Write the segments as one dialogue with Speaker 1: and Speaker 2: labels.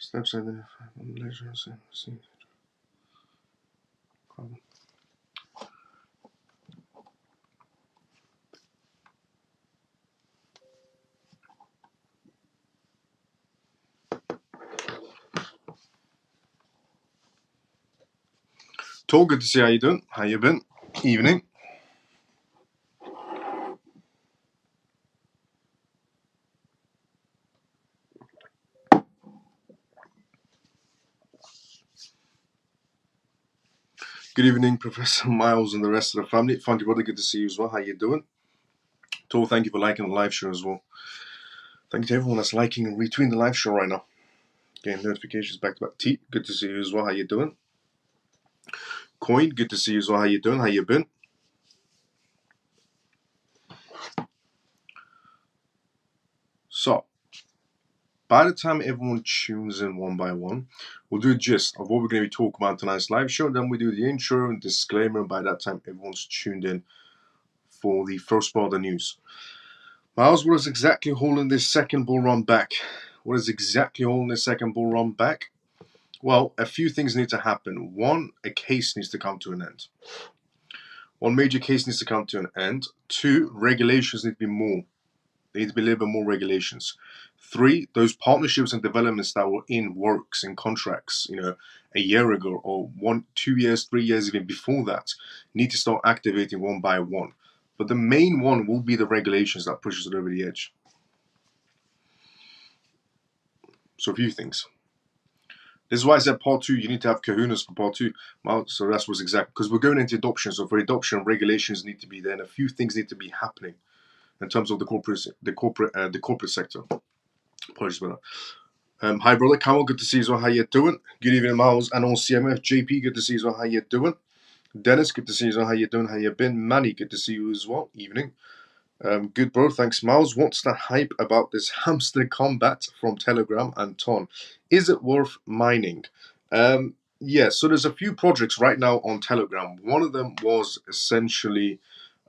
Speaker 1: Steps in leisure. Tor, good to see how you doing. How you been? Evening. Good evening, Professor Miles and the rest of the family. Funky brother, good to see you as well. How you doing? Tor, thank you for liking the live show as well. Thank you to everyone that's liking and retweeting the live show right now. Getting notifications back to back. T, good to see you as well. How you doing? Coin, good to see you as well. How you doing? How you been? So, by the time everyone tunes in one by one, we'll do a gist of what we're going to be talking about tonight's live show. Then we do the intro and disclaimer, and by that time, everyone's tuned in for the first part of the news. Miles, what is exactly holding this second bull run back? What is exactly holding this second bull run back? Well, a few things need to happen. One, a case needs to come to an end. One major case needs to come to an end. Two, regulations need to be more. There need to be a little bit more regulations. Three, those partnerships and developments that were in works and contracts, a year ago or 1, 2 years, 3 years, even before that, need to start activating one by one. But the main one will be the regulations that pushes it over the edge. So a few things. This is why I said part 2, you need to have kahunas for part 2. Well, so that's what's exactly, because we're going into adoption. So for adoption, regulations need to be there and a few things need to be happening in terms of the corporate sector. Apologies about that. Hi, brother. Kamal, good to see you as well. How you doing? Good evening, Miles and all CMF. JP, good to see you as well. How you doing? Dennis, good to see you as well. How you doing? How you been? Manny, good to see you as well. Evening. Good, bro. Thanks, Miles. What's the hype about this hamster combat from Telegram and Ton? Is it worth mining? Yeah, so there's a few projects right now on Telegram. One of them was essentially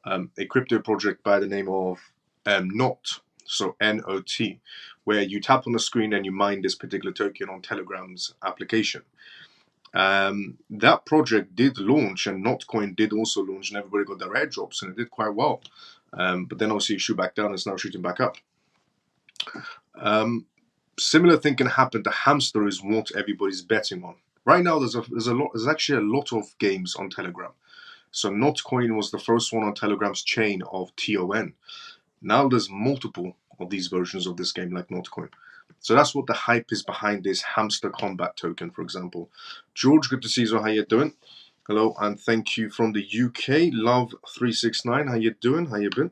Speaker 1: a crypto project by the name of NOT, so N-O-T, where you tap on the screen and you mine this particular token on Telegram's application. That project did launch, and Notcoin did also launch, and everybody got their airdrops, and it did quite well. But then obviously it shoot back down and it's now shooting back up. Similar thing can happen. The hamster is what everybody's betting on. Right now there's actually a lot of games on Telegram. So Notcoin was the first one on Telegram's chain of TON. Now there's multiple of these versions of this game like Notcoin. So that's what the hype is behind this hamster combat token, for example. George, good to see you. How you doing? Hello, and thank you from the UK. Love369, how you doing? How you been?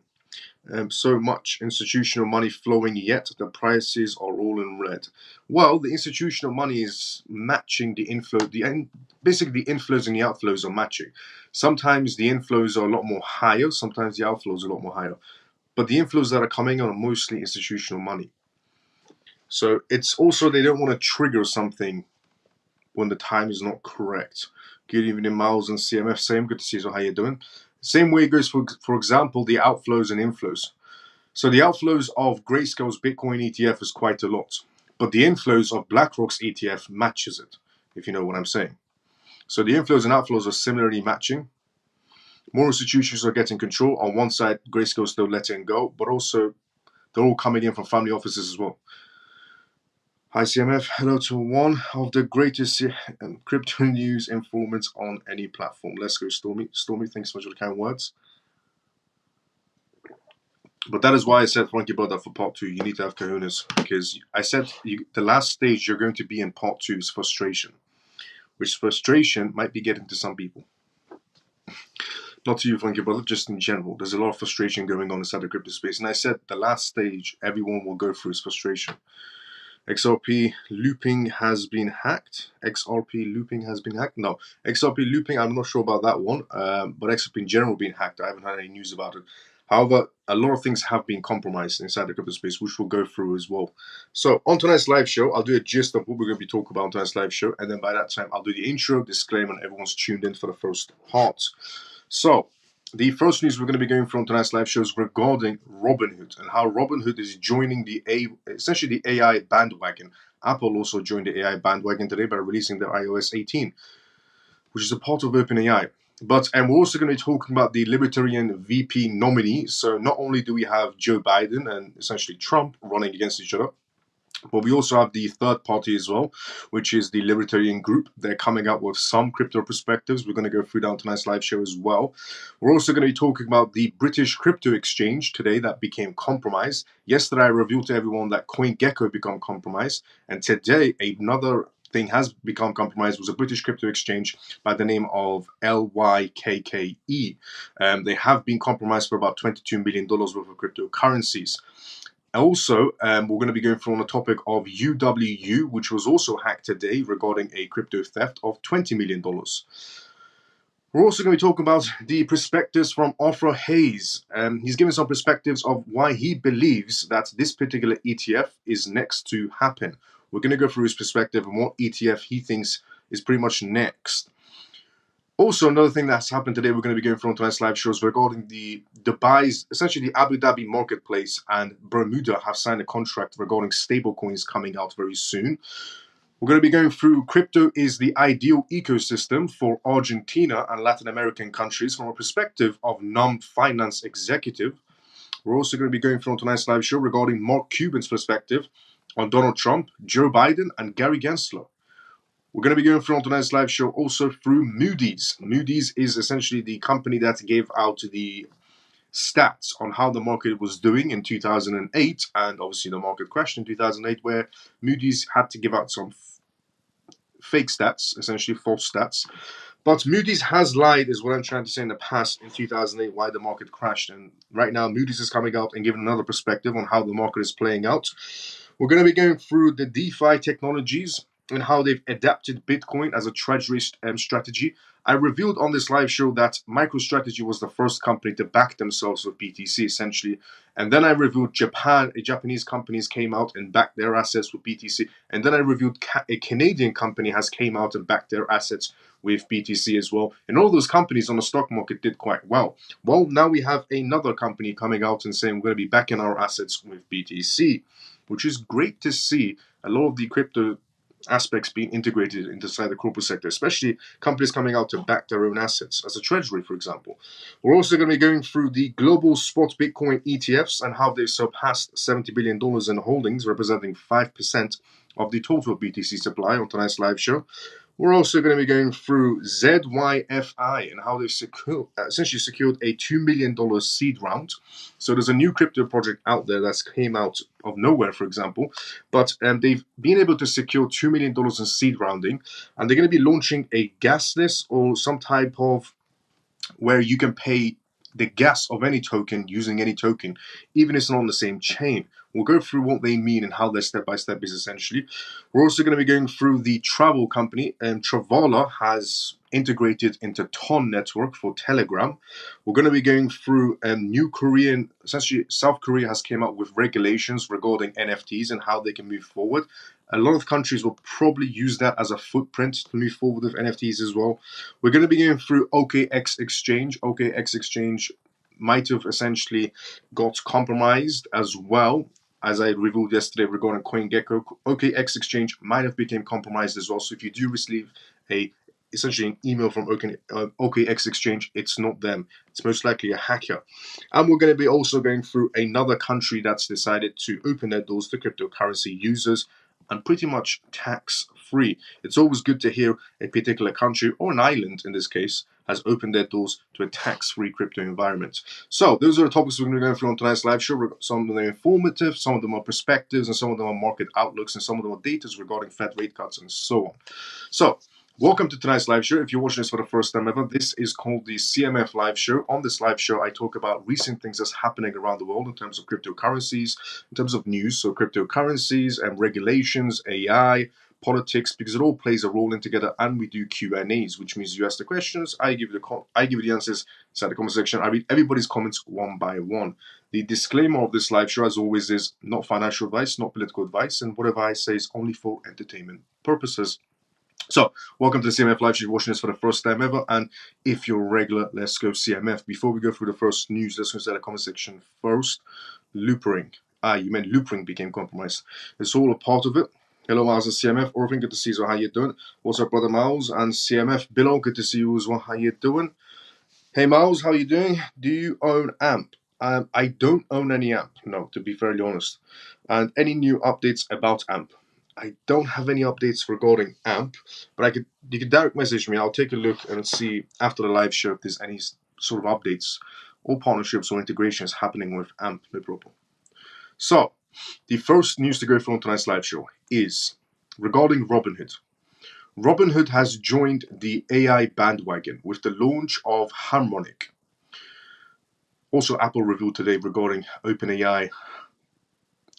Speaker 1: So much institutional money flowing, yet the prices are all in red. Well, the institutional money is matching the inflow. Basically, the inflows and the outflows are matching. Sometimes the inflows are a lot more higher. Sometimes the outflows are a lot more higher. But the inflows that are coming are mostly institutional money. So it's also they don't want to trigger something when the time is not correct. Good evening, Miles and CMF. Same. Good to see you. How you doing? Same way it goes for example, the outflows and inflows. So the outflows of Grayscale's Bitcoin ETF is quite a lot, but the inflows of BlackRock's ETF matches it, if you know what I'm saying. So the inflows and outflows are similarly matching. More institutions are getting control. On one side, Grayscale still letting go, but also they're all coming in from family offices as well. Hi CMF, hello to one of the greatest crypto news informants on any platform. Let's go, Stormy. Stormy, thanks so much for the kind words. But that is why I said, Frankie brother, for part 2, you need to have kahunas. Because I said the last stage you're going to be in part 2 is frustration. Which frustration might be getting to some people. Not to you, Frankie brother, just in general. There's a lot of frustration going on inside the crypto space. And I said the last stage everyone will go through is frustration. XRP looping has been hacked. XRP looping has been hacked. No, XRP looping, I'm not sure about that one. But XRP in general being hacked, I haven't had any news about it. However, a lot of things have been compromised inside the crypto space, which we'll go through as well. So on tonight's live show, I'll do a gist of what we're going to be talking about on tonight's live show. And then by that time, I'll do the intro, disclaimer, and everyone's tuned in for the first part. So the first news we're going to be going from tonight's live show is regarding Robinhood and how Robinhood is joining essentially the AI bandwagon Apple also joined the AI bandwagon today by releasing their iOS 18, which is a part of OpenAI. But we're also going to be talking about the Libertarian VP nominee. So not only do we have Joe Biden and essentially Trump running against each other, but we also have the third party as well, which is the Libertarian group. They're coming out with some crypto perspectives. We're going to go through down tonight's live show as well. We're also going to be talking about the British crypto exchange today that became compromised. Yesterday, I revealed to everyone that CoinGecko became compromised. And today, another thing has become compromised was a British crypto exchange by the name of LYKKE. They have been compromised for about $22 million worth of cryptocurrencies. Also, we're going to be going through on the topic of UWU, which was also hacked today regarding a crypto theft of $20 million. We're also going to be talking about the perspectives from Arthur Hayes. He's given some perspectives of why he believes that this particular ETF is next to happen. We're going to go through his perspective and what ETF he thinks is pretty much next. Also, another thing that's happened today, we're going to be going through on tonight's live shows regarding the Dubai's, essentially the Abu Dhabi marketplace and Bermuda have signed a contract regarding stablecoins coming out very soon. We're going to be going through crypto is the ideal ecosystem for Argentina and Latin American countries from a perspective of non-finance executive. We're also going to be going through on tonight's live show regarding Mark Cuban's perspective on Donald Trump, Joe Biden, and Gary Gensler. We're going to be going through on tonight's live show also through Moody's. Moody's is essentially the company that gave out the stats on how the market was doing in 2008, and obviously the market crashed in 2008, where Moody's had to give out some fake stats, essentially false stats. But Moody's has lied, is what I'm trying to say, in the past, in 2008, why the market crashed. And right now, Moody's is coming out and giving another perspective on how the market is playing out. We're going to be going through the DeFi technologies and how they've adapted Bitcoin as a treasury strategy. I revealed on this live show that MicroStrategy was the first company to back themselves with BTC, essentially. And then I revealed Japanese companies came out and backed their assets with BTC. And then I revealed a Canadian company has came out and backed their assets with BTC as well. And all those companies on the stock market did quite well. Well, now we have another company coming out and saying we're going to be backing our assets with BTC, which is great to see. A lot of the crypto aspects being integrated inside the corporate sector, especially companies coming out to back their own assets as a treasury, for example. We're also going to be going through the global spot Bitcoin ETFs and how they've surpassed $70 billion in holdings, representing 5% of the total BTC supply on tonight's live show. We're also going to be going through ZYFI and how they've essentially secured a $2 million seed round. So there's a new crypto project out there that's came out of nowhere, for example, but they've been able to secure $2 million in seed rounding, and they're going to be launching a gasless or some type of where you can pay the gas of any token using any token, even if it's not on the same chain. We'll go through what they mean and how their step-by-step is essentially. We're also going to be going through the travel company, and Travala has integrated into Ton network for Telegram. We're going to be going through essentially South Korea has came out with regulations regarding NFTs and how they can move forward. A lot of countries will probably use that as a footprint to move forward with NFTs as well. We're going to be going through OKX Exchange. OKX Exchange might have essentially got compromised as well. As I revealed yesterday regarding CoinGecko, OKX Exchange might have become compromised as well. So if you do receive essentially an email from OKX Exchange, it's not them. It's most likely a hacker. And we're going to be also going through another country that's decided to open their doors to cryptocurrency users and pretty much tax-free. It's always good to hear a particular country, or an island in this case, has opened their doors to a tax-free crypto environment. So those are the topics we're going to go through on tonight's live show. Some of them are informative, some of them are perspectives, and some of them are market outlooks, and some of them are data regarding Fed rate cuts and so on. So welcome to tonight's live show. If you're watching this for the first time ever, this is called the CMF live show. On this live show, I talk about recent things that's happening around the world in terms of cryptocurrencies, in terms of news, so cryptocurrencies and regulations, AI, politics, because it all plays a role in together, and we do Q&As, which means you ask the questions, I give you the answers inside the comment section. I read everybody's comments one by one. The disclaimer of this live show, as always, is not financial advice, not political advice, and whatever I say is only for entertainment purposes. So, welcome to the CMF Live. If you're watching this for the first time ever, and if you're regular, let's go CMF. Before we go through the first news, let's go inside the comment section first. Loopring. You meant Loopring became compromised. It's all a part of it. Hello, Miles and CMF. Orphan, good to see you. So how you doing? What's up, brother Miles and CMF? Below, good to see you as well. How you doing? Hey, Miles, how you doing? Do you own AMP? I don't own any AMP, no, to be fairly honest. And any new updates about AMP? I don't have any updates regarding AMP, but you could direct message me. I'll take a look and see after the live show if there's any sort of updates or partnerships or integrations happening with AMP, no problem. So, the first news to go through on tonight's live show is regarding Robinhood. Robinhood has joined the AI bandwagon with the launch of Harmonic. Also, Apple revealed today regarding OpenAI,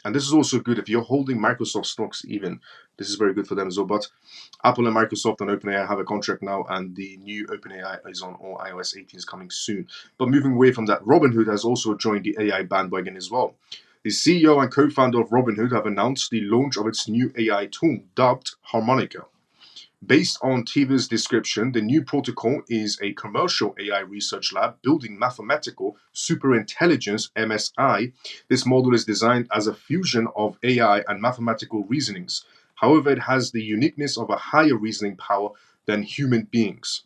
Speaker 1: and this is also good if you're holding Microsoft stocks even. This is very good for them as well. But Apple and Microsoft and OpenAI have a contract now, and the new OpenAI is on all iOS 18 is coming soon. But moving away from that, Robinhood has also joined the AI bandwagon as well. The CEO and co-founder of Robinhood have announced the launch of its new AI tool dubbed Harmonica. Based on Tiva's description, the new protocol is a commercial AI research lab building mathematical superintelligence (MSI). This model is designed as a fusion of AI and mathematical reasonings. However, it has the uniqueness of a higher reasoning power than human beings.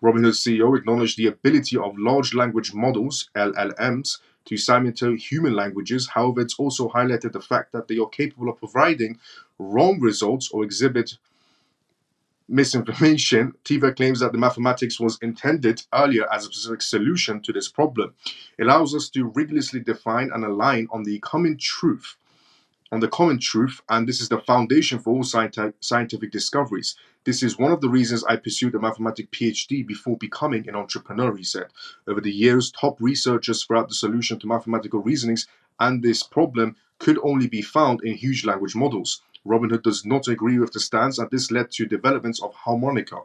Speaker 1: Robinhood CEO acknowledged the ability of large language models (LLMs) to simulate human languages. However, it's also highlighted the fact that they are capable of providing wrong results or exhibit misinformation. Tiva claims that the mathematics was intended earlier as a specific solution to this problem. It allows us to rigorously define and align on the common truth, and this is the foundation for all scientific discoveries. This is one of the reasons I pursued a mathematics PhD before becoming an entrepreneur, he said. Over the years, top researchers found the solution to mathematical reasonings, and this problem could only be found in huge language models. Robinhood does not agree with the stance, and this led to developments of Harmonica.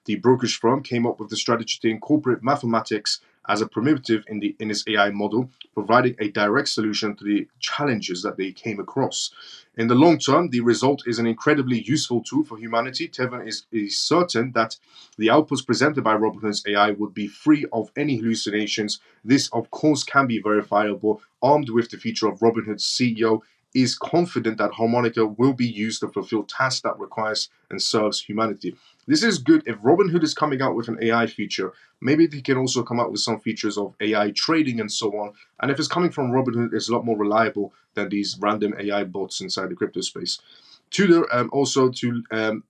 Speaker 1: The brokerage firm came up with the strategy to incorporate mathematics as a primitive in its AI model, providing a direct solution to the challenges that they came across. In the long term, the result is an incredibly useful tool for humanity. Tevin is certain that the outputs presented by Robinhood's AI would be free of any hallucinations. This, of course, can be verifiable. Armed with the feature of Robinhood's CEO is confident that Harmonica will be used to fulfill tasks that requires and serves humanity. This is good. If Robinhood is coming out with an AI feature, maybe they can also come out with some features of AI trading and so on. And if it's coming from Robinhood, it's a lot more reliable than these random AI bots inside the crypto space. Tudor also to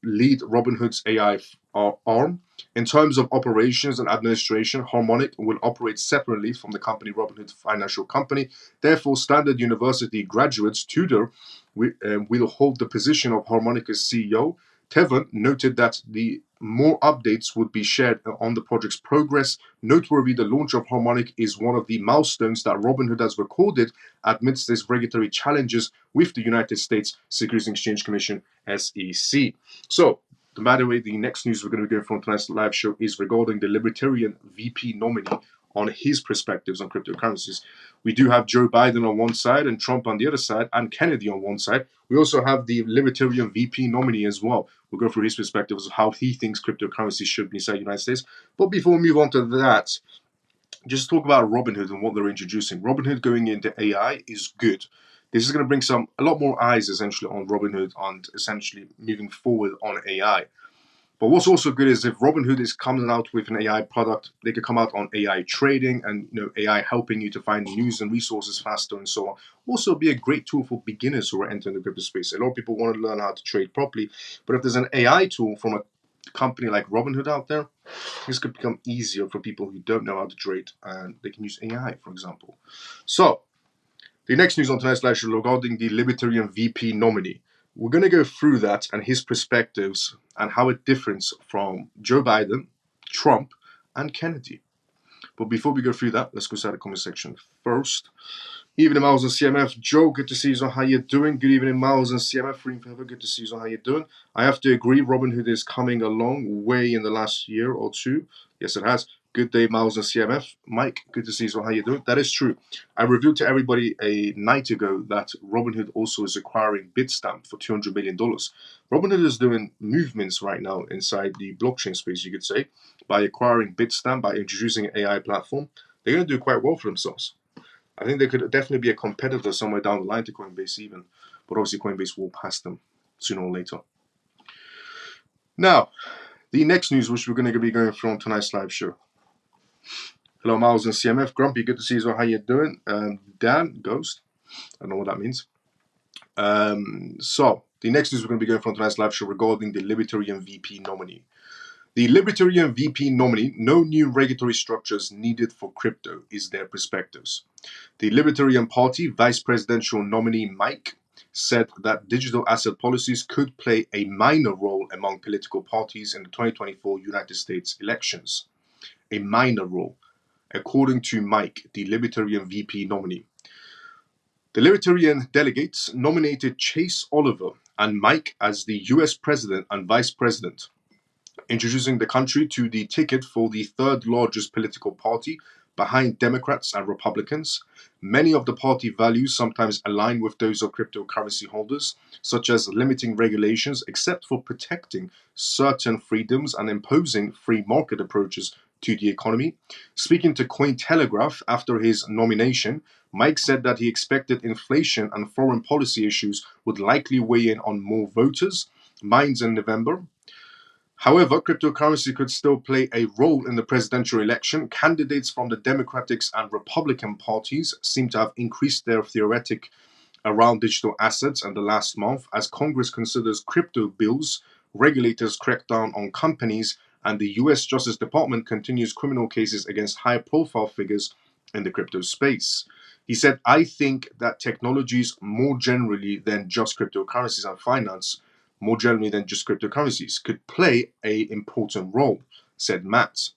Speaker 1: lead Robinhood's AI arm. In terms of operations and administration, Harmonic will operate separately from the company Robinhood Financial Company. Therefore, Standard University graduates Tudor will hold the position of Harmonica's CEO. Tevin noted that the more updates would be shared on the project's progress. Noteworthy, the launch of Harmonic is one of the milestones that Robinhood has recorded amidst these regulatory challenges with the United States Securities and Exchange Commission, SEC. So, by the way, the next news we're going to go from tonight's live show is regarding the Libertarian VP nominee on his perspectives on cryptocurrencies. We do have Joe Biden on one side and Trump on the other side and Kennedy on one side. We also have the Libertarian VP nominee as well. We'll go through his perspectives of how he thinks cryptocurrency should be inside the United States. But before we move on to that, just talk about Robinhood and what they're introducing. Robinhood going into AI is good. This is going to bring a lot more eyes essentially on Robinhood and essentially moving forward on AI. But what's also good is if Robinhood is coming out with an AI product, they could come out on AI trading and AI helping you to find news and resources faster and so on. Also be a great tool for beginners who are entering the crypto space. A lot of people want to learn how to trade properly, but if there's an AI tool from a company like Robinhood out there, this could become easier for people who don't know how to trade, and they can use AI, for example. So, the next news on tonight's live show regarding the Libertarian VP nominee. We're going to go through that and his perspectives and how it differs from Joe Biden, Trump, and Kennedy. But before we go through that, let's go inside the comment section first. Evening, Miles and CMF. Joe, good to see you. So how you doing? Good evening, Miles and CMF. Free forever. Good to see you. So how you doing? I have to agree, Robinhood is coming a long way in the last year or two. Yes, it has. Good day, Miles and CMF. Mike, good to see you. So how you doing? That is true. I revealed to everybody a night ago that Robinhood also is acquiring Bitstamp for $200 million. Robinhood is doing movements right now inside the blockchain space, you could say, by acquiring Bitstamp, by introducing an AI platform. They're going to do quite well for themselves. I think they could definitely be a competitor somewhere down the line to Coinbase even. But obviously Coinbase will pass them. sooner or later. Now, the next news which we're going to be going through on tonight's live show. Hello, Miles and CMF. Grumpy, good to see you. How you doing? Dan, Ghost. I don't know what that means. So, the next news we're going to be going through on tonight's live show regarding the Libertarian VP nominee. The Libertarian VP nominee, no new regulatory structures needed for crypto, is their perspectives. The Libertarian Party vice presidential nominee Mike said that digital asset policies could play a minor role among political parties in the 2024 United States elections. A minor role, according to Mike, the Libertarian VP nominee. The Libertarian delegates nominated Chase Oliver and Mike as the US President and Vice President, introducing the country to the ticket for the third largest political party behind Democrats and Republicans. Many of the party values sometimes align with those of cryptocurrency holders, such as limiting regulations except for protecting certain freedoms and imposing free market approaches to the economy. Speaking to Cointelegraph after his nomination, Mike said that he expected inflation and foreign policy issues would likely weigh in on more voters' minds in November. However, cryptocurrency could still play a role in the presidential election. Candidates from the Democratic and Republican parties seem to have increased their rhetoric around digital assets in the last month as Congress considers crypto bills, regulators crack down on companies, and the US Justice Department continues criminal cases against high-profile figures in the crypto space. He said, I think that technologies more generally than just cryptocurrencies and finance more generally than just cryptocurrencies, could play an important role, said Matt.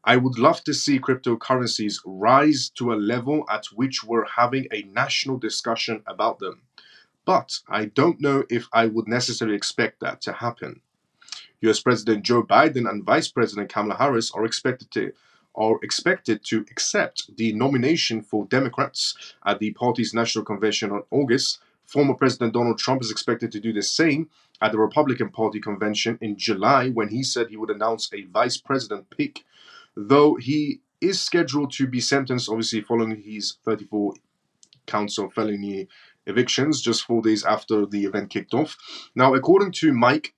Speaker 1: I would love to see cryptocurrencies rise to a level at which we're having a national discussion about them. But I don't know if I would necessarily expect that to happen. US President Joe Biden and Vice President Kamala Harris are expected to accept the nomination for Democrats at the party's national convention on August. Former President Donald Trump is expected to do the same at the Republican Party convention in July when he said he would announce a vice president pick, though he is scheduled to be sentenced, obviously, following his 34 counts of felony evictions just 4 days after the event kicked off. Now, according to Mike,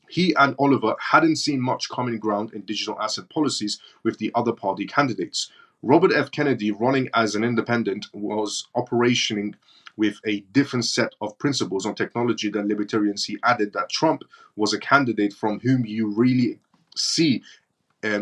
Speaker 1: he and Oliver hadn't seen much common ground in digital asset policies with the other party candidates. Robert F. Kennedy, running as an independent, was operating with a different set of principles on technology than libertarians. He added that Trump was a candidate from whom you really see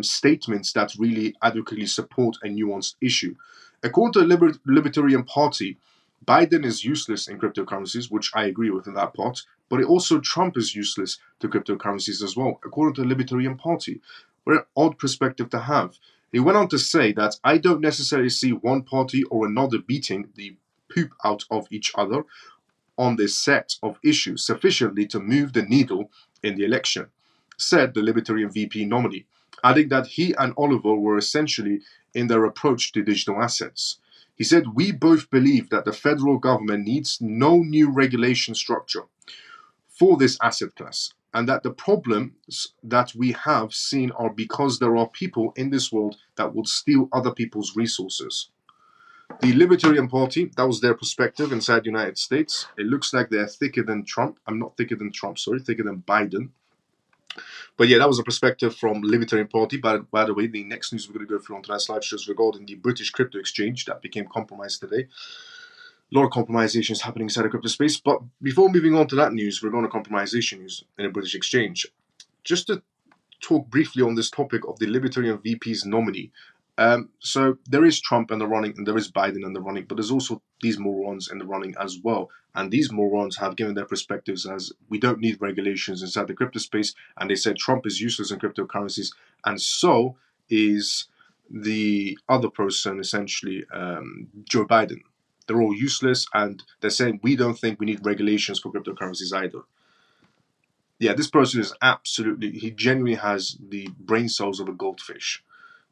Speaker 1: statements that really adequately support a nuanced issue. According to the Libertarian Party, Biden is useless in cryptocurrencies, which I agree with in that part, but also Trump is useless to cryptocurrencies as well, according to the Libertarian Party. What an odd perspective to have. He went on to say that I don't necessarily see one party or another beating the poop out of each other on this set of issues sufficiently to move the needle in the election, said the Libertarian VP nominee, adding that he and Oliver were essentially in their approach to digital assets. He said, we both believe that the federal government needs no new regulation structure for this asset class, and that the problems that we have seen are because there are people in this world that would steal other people's resources. The Libertarian Party, that was their perspective inside the United States. It looks like they're thicker than Trump. I'm not thicker than Trump, sorry, thicker than Biden. But yeah, that was a perspective from Libertarian Party. By the way, the next news we're going to go through on tonight's live show is regarding the British crypto exchange that became compromised today. A lot of compromisations happening inside the crypto space. But before moving on to that news, we're going to compromisation news in a British exchange. Just to talk briefly on this topic of the Libertarian VP's nominee. So there is Trump in the running and there is Biden in the running, but there's also these morons in the running as well. And these morons have given their perspectives as we don't need regulations inside the crypto space. And they said Trump is useless in cryptocurrencies. And so is the other person, essentially, Joe Biden. They're all useless and they're saying we don't think we need regulations for cryptocurrencies either. Yeah, this person is absolutely, he genuinely has the brain cells of a goldfish.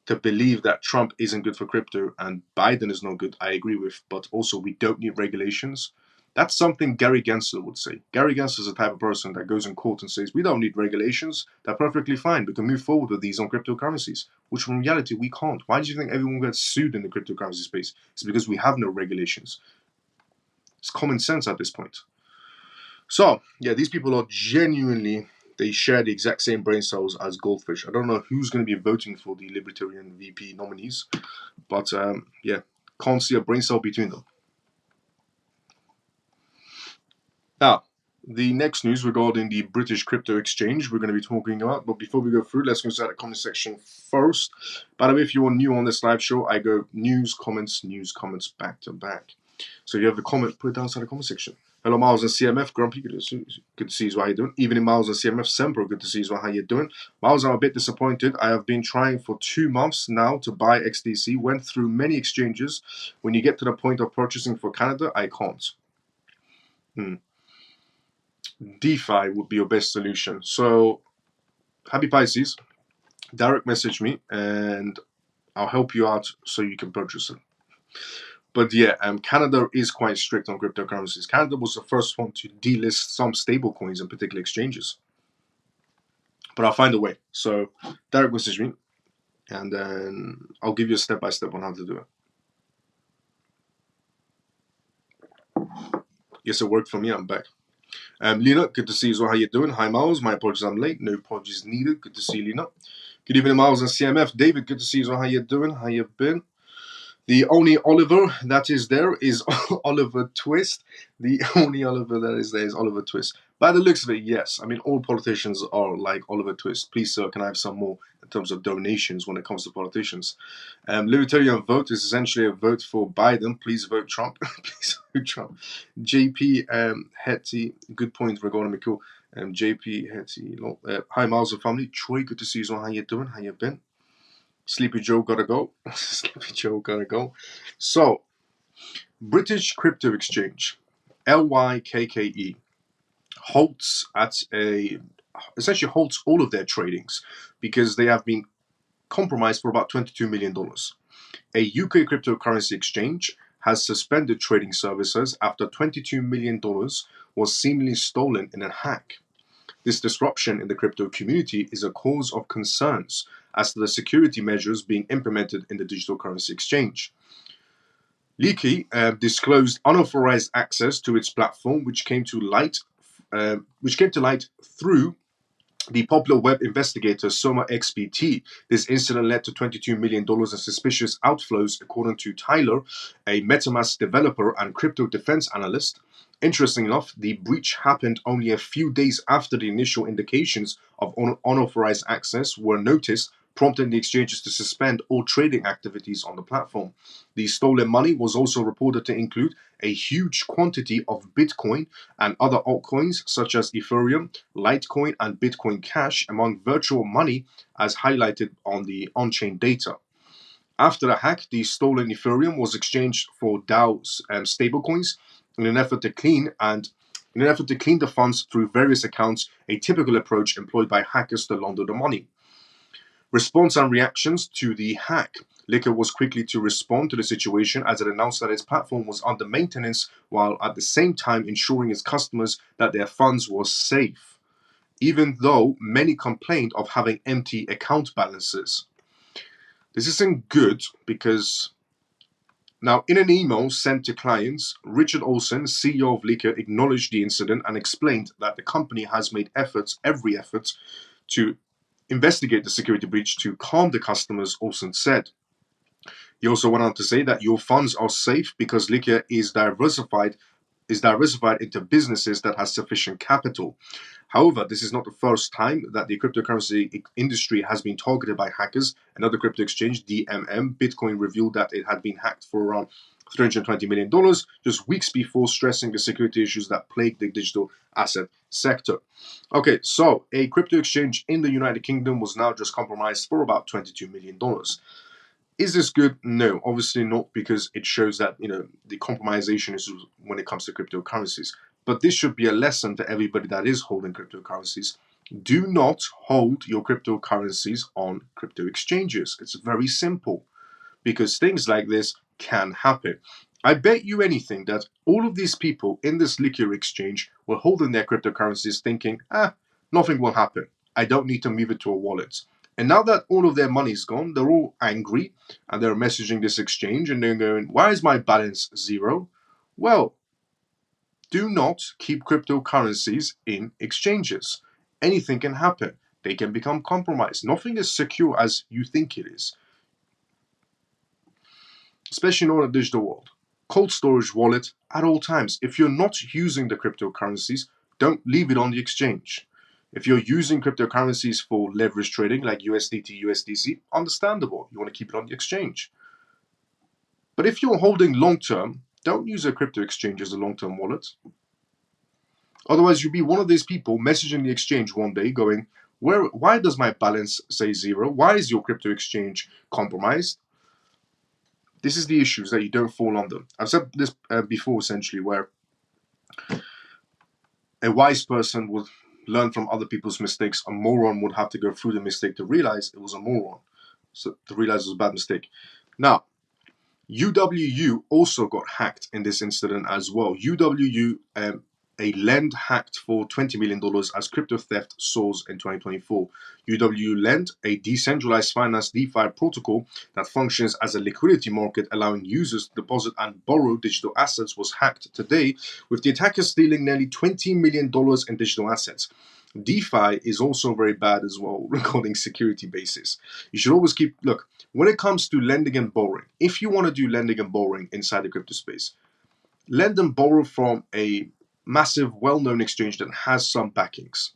Speaker 1: To believe that Trump isn't good for crypto and Biden is not good, I agree with, but also we don't need regulations. That's something Gary Gensler would say. Gary Gensler is the type of person that goes in court and says, we don't need regulations, they're perfectly fine, we can move forward with these on cryptocurrencies, which in reality we can't. Why do you think everyone gets sued in the cryptocurrency space? It's because we have no regulations. It's common sense at this point. So, yeah, these people are genuinely, they share the exact same brain cells as goldfish. I don't know who's going to be voting for the Libertarian VP nominees, but yeah, can't see a brain cell between them. Now, the next news regarding the British crypto exchange we're going to be talking about. But before we go through, let's go inside the comment section first. By the way, if you are new on this live show, I go news, comments, back to back. So if you have a comment, put it down inside the comment section. Hello, Miles and CMF. Grumpy, good to see you. How you doing? Evening, Miles and CMF. Sempro, good to see you. How you doing? Miles, I'm a bit disappointed. I have been trying for 2 months now to buy XDC. Went through many exchanges. When you get to the point of purchasing for Canada, I can't. DeFi would be your best solution. So, happy Pisces. Direct message me and I'll help you out so you can purchase it. But yeah, Canada is quite strict on cryptocurrencies. Canada was the first one to delist some stablecoins in particular exchanges. But I'll find a way. So, direct message me and then I'll give you a step by step on how to do it. Yes, it worked for me. I'm back. Lena, good to see you as well. How you doing? Hi, Miles. My apologies, I'm late. No apologies needed. Good to see you, Lena. Good evening, Miles and CMF. David, good to see you as well. How you doing? How you been? The only Oliver that is there is Oliver Twist. The only Oliver that is there is Oliver Twist. By the looks of it, yes. I mean, all politicians are like Oliver Twist. Please, sir, can I have some more in terms of donations when it comes to politicians? Libertarian vote is essentially a vote for Biden. Please vote Trump. Please vote Trump. JP Hetty, good point regarding McCool. JP Hetty, hi, Miles and family. Troy, good to see you. How you doing? How you been? Sleepy Joe gotta go. Sleepy Joe gotta go. So, British Crypto Exchange, LYKKE, halts essentially halts all of their tradings because they have been compromised for about $22 million. A UK cryptocurrency exchange has suspended trading services after $22 million was seemingly stolen in a hack. This disruption in the crypto community is a cause of concerns as to the security measures being implemented in the digital currency exchange. Leaky disclosed unauthorized access to its platform, which came to light through the popular web investigator Soma XBT. This incident led to $22 million in suspicious outflows, according to Tyler, a MetaMask developer and crypto defense analyst. Interesting enough, the breach happened only a few days after the initial indications of unauthorized access were noticed, prompting the exchanges to suspend all trading activities on the platform. The stolen money was also reported to include a huge quantity of Bitcoin and other altcoins such as Ethereum, Litecoin, and Bitcoin Cash among virtual money as highlighted on the on-chain data. After the hack, the stolen Ethereum was exchanged for DAO's stablecoins in an effort to clean the funds through various accounts, a typical approach employed by hackers to launder the money. Response and reactions to the hack. Liquor was quickly to respond to the situation as it announced that its platform was under maintenance while at the same time ensuring its customers that their funds were safe, even though many complained of having empty account balances. This isn't good because now, in an email sent to clients, Richard Olsen, CEO of Liquor, acknowledged the incident and explained that the company has made every effort to investigate the security breach to calm the customers, Olsen said. He also went on to say that your funds are safe because Liquor is diversified into businesses that has sufficient capital. However, this is not the first time that the cryptocurrency industry has been targeted by hackers. Another crypto exchange, DMM, Bitcoin, revealed that it had been hacked for around $320 million just weeks before, stressing the security issues that plague the digital asset sector. Okay, so a crypto exchange in the United Kingdom was now just compromised for about $22 million. Is this good? No, obviously not, because it shows that the compromisation is when it comes to cryptocurrencies. But this should be a lesson to everybody that is holding cryptocurrencies. Do not hold your cryptocurrencies on crypto exchanges. It's very simple, because things like this can happen. I bet you anything that all of these people in this liquor exchange were holding their cryptocurrencies thinking, nothing will happen. I don't need to move it to a wallet. And now that all of their money's gone, they're all angry and they're messaging this exchange and they're going, why is my balance zero? Well, Do not keep cryptocurrencies in exchanges. Anything can happen. They can become compromised. Nothing is secure as you think it is, especially in the digital world. Cold storage wallet at all times. If you're not using the cryptocurrencies, don't leave it on the exchange. If you're using cryptocurrencies for leverage trading like USDT, USDC, understandable. You want to keep it on the exchange. But if you're holding long term, don't use a crypto exchange as a long term wallet. Otherwise, you'll be one of these people messaging the exchange one day going, why does my balance say zero? Why is your crypto exchange compromised? This is the issues that you don't fall under. I've said this before, essentially, where a wise person would learn from other people's mistakes. A moron would have to go through the mistake to realize it was a moron. So to realize it was a bad mistake. Now, UWU also got hacked in this incident as well. UWU, a lend hacked for $20 million as crypto theft soars in 2024. UWU Lend, a decentralized finance DeFi protocol that functions as a liquidity market allowing users to deposit and borrow digital assets, was hacked today, with the attackers stealing nearly $20 million in digital assets. DeFi is also very bad as well regarding security basis. You should always look, when it comes to lending and borrowing, if you want to do lending and borrowing inside the crypto space, lend and borrow from a massive, well-known exchange that has some backings.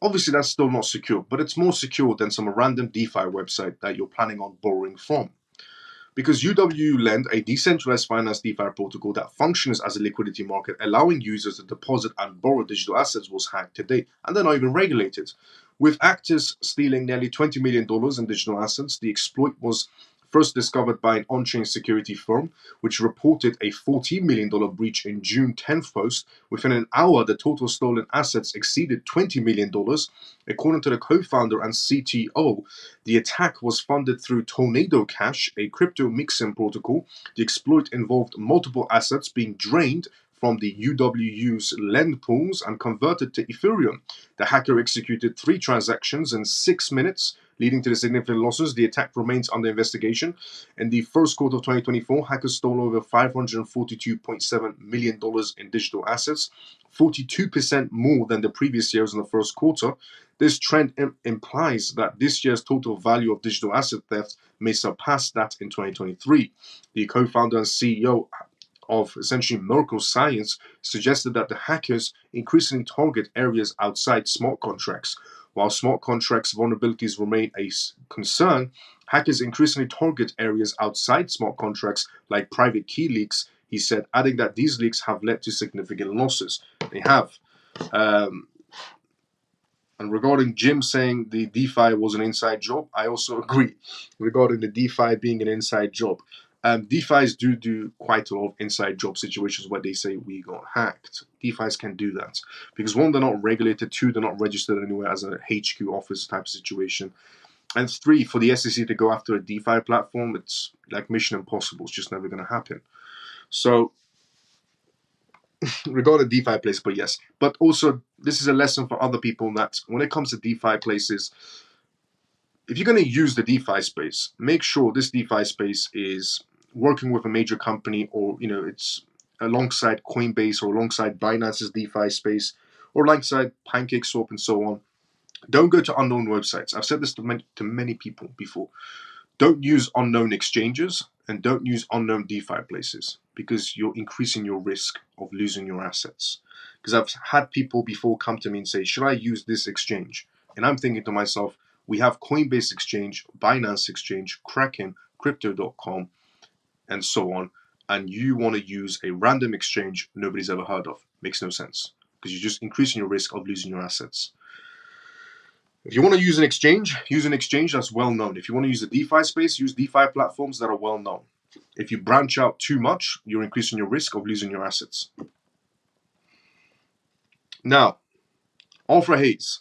Speaker 1: Obviously, that's still not secure, but it's more secure than some random DeFi website that you're planning on borrowing from. Because UWU Lend, a decentralized finance DeFi protocol that functions as a liquidity market, allowing users to deposit and borrow digital assets, was hacked today, and they're not even regulated. With actors stealing nearly $20 million in digital assets, the exploit was first discovered by an on-chain security firm, which reported a $14 million breach in June 10th post. Within an hour, the total stolen assets exceeded $20 million. According to the co-founder and CTO, the attack was funded through Tornado Cash, a crypto mixing protocol. The exploit involved multiple assets being drained from the UWU's lend pools and converted to Ethereum. The hacker executed 3 transactions in 6 minutes, leading to the significant losses. The attack remains under investigation. In the first quarter of 2024, hackers stole over $542.7 million in digital assets, 42% more than the previous years in the first quarter. This trend implies that this year's total value of digital asset theft may surpass that in 2023. The co-founder and CEO of essentially Merkle Science suggested that the hackers increasingly target areas outside smart contracts. While smart contracts vulnerabilities remain a concern, hackers increasingly target areas outside smart contracts like private key leaks, he said, adding that these leaks have led to significant losses. They have. And regarding Jim saying the DeFi was an inside job, I also agree regarding the DeFi being an inside job. DeFis do quite a lot of inside job situations where they say we got hacked. DeFis can do that because 1, they're not regulated, 2, they're not registered anywhere as a HQ office type of situation, and 3, for the SEC to go after a DeFi platform, it's like mission impossible. It's just never going to happen. So regarding DeFi place, but yes, but also this is a lesson for other people that when it comes to DeFi places, if you're going to use the DeFi space, make sure this DeFi space is working with a major company, or it's alongside Coinbase or alongside Binance's DeFi space, or alongside PancakeSwap and so on. Don't go to unknown websites. I've said this to many people before. Don't use unknown exchanges and don't use unknown DeFi places because you're increasing your risk of losing your assets. Because I've had people before come to me and say, should I use this exchange? And I'm thinking to myself, we have Coinbase Exchange, Binance Exchange, Kraken, Crypto.com, and so on. And you want to use a random exchange nobody's ever heard of. Makes no sense because you're just increasing your risk of losing your assets. If you want to use an exchange that's well known. If you want to use the DeFi space, use DeFi platforms that are well known. If you branch out too much, you're increasing your risk of losing your assets. Now, Arthur Hayes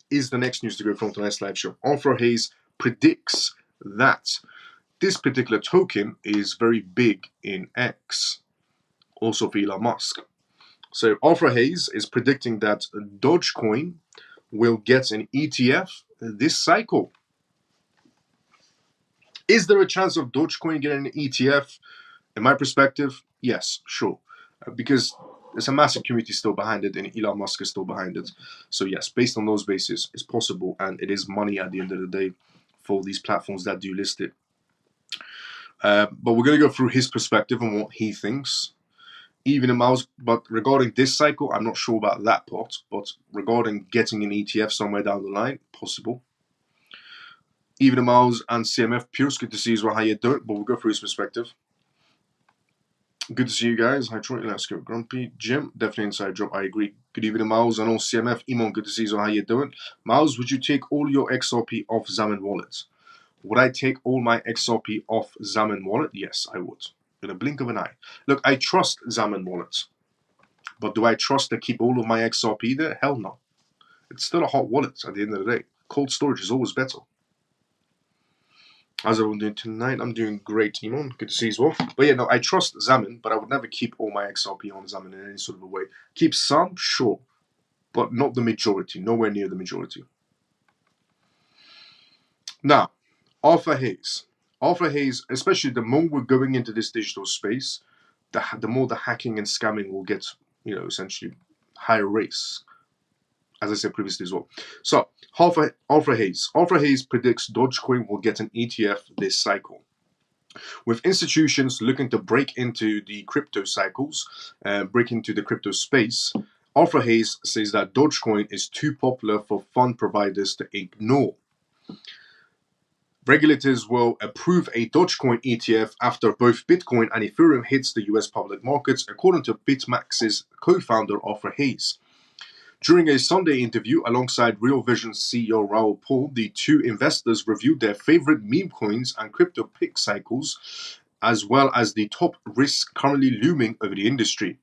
Speaker 1: is the next news to go from tonight's live show. Arthur Hayes predicts that this particular token is very big in X, also for Elon Musk. So Arthur Hayes is predicting that Dogecoin will get an ETF this cycle. Is there a chance of Dogecoin getting an ETF? In my perspective, yes, sure. Because there's a massive community still behind it, and Elon Musk is still behind it. So yes, based on those bases, it's possible, and it is money at the end of the day for these platforms that do list it. But we're going to go through his perspective on what he thinks. Even a mouse, but regarding this cycle, I'm not sure about that part. But regarding getting an ETF somewhere down the line, possible. Even a mouse and CMF Pierce, good to see you as well. How you doing? But we'll go through his perspective. Good to see you guys. Hi Troy, let's go. Grumpy Jim, definitely inside job. I agree. Good evening, Miles, and all CMF. Imon, good to see you. So how you doing? Miles, would you take all your XRP off Zaman wallet? Would I take all my XRP off Zaman wallet? Yes, I would. In a blink of an eye. Look, I trust Zaman wallet, but do I trust to keep all of my XRP there? Hell no. It's still a hot wallet at the end of the day. Cold storage is always better. How's everyone doing tonight? I'm doing great, Imon. Good to see you as well. But yeah, no, I trust Zaman, but I would never keep all my XRP on Zaman in any sort of a way. Keep some, sure, but not the majority. Nowhere near the majority. Now, Arthur Hayes. Arthur Hayes, especially the more we're going into this digital space, the more the hacking and scamming will get, essentially higher rates. As I said previously as well. So, Arthur Hayes. Arthur Hayes predicts Dogecoin will get an ETF this cycle. With institutions looking to break into the crypto cycles, break into the crypto space, Arthur Hayes says that Dogecoin is too popular for fund providers to ignore. Regulators will approve a Dogecoin ETF after both Bitcoin and Ethereum hits the US public markets, according to BitMax's co-founder Arthur Hayes. During a Sunday interview alongside Real Vision's CEO Raoul Pal, the two investors reviewed their favorite meme coins and crypto pick cycles, as well as the top risks currently looming over the industry.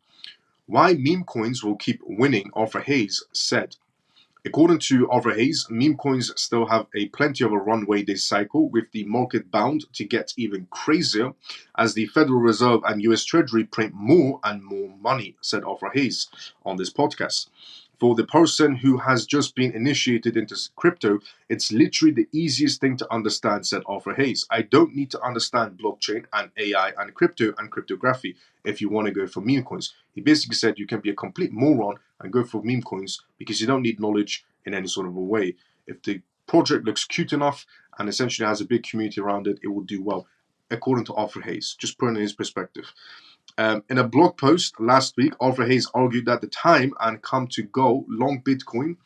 Speaker 1: Why meme coins will keep winning, Arthur Hayes said. According to Arthur Hayes, meme coins still have plenty of a runway this cycle, with the market bound to get even crazier as the Federal Reserve and US Treasury print more and more money, said Arthur Hayes on this podcast. For the person who has just been initiated into crypto, it's literally the easiest thing to understand, said Arthur Hayes. I don't need to understand blockchain and AI and crypto and cryptography if you want to go for meme coins. He basically said you can be a complete moron and go for meme coins because you don't need knowledge in any sort of a way. If the project looks cute enough and essentially has a big community around it, it will do well, according to Arthur Hayes, just putting in his perspective. In a blog post last week, Arthur Hayes argued that the time and come to go long Bitcoin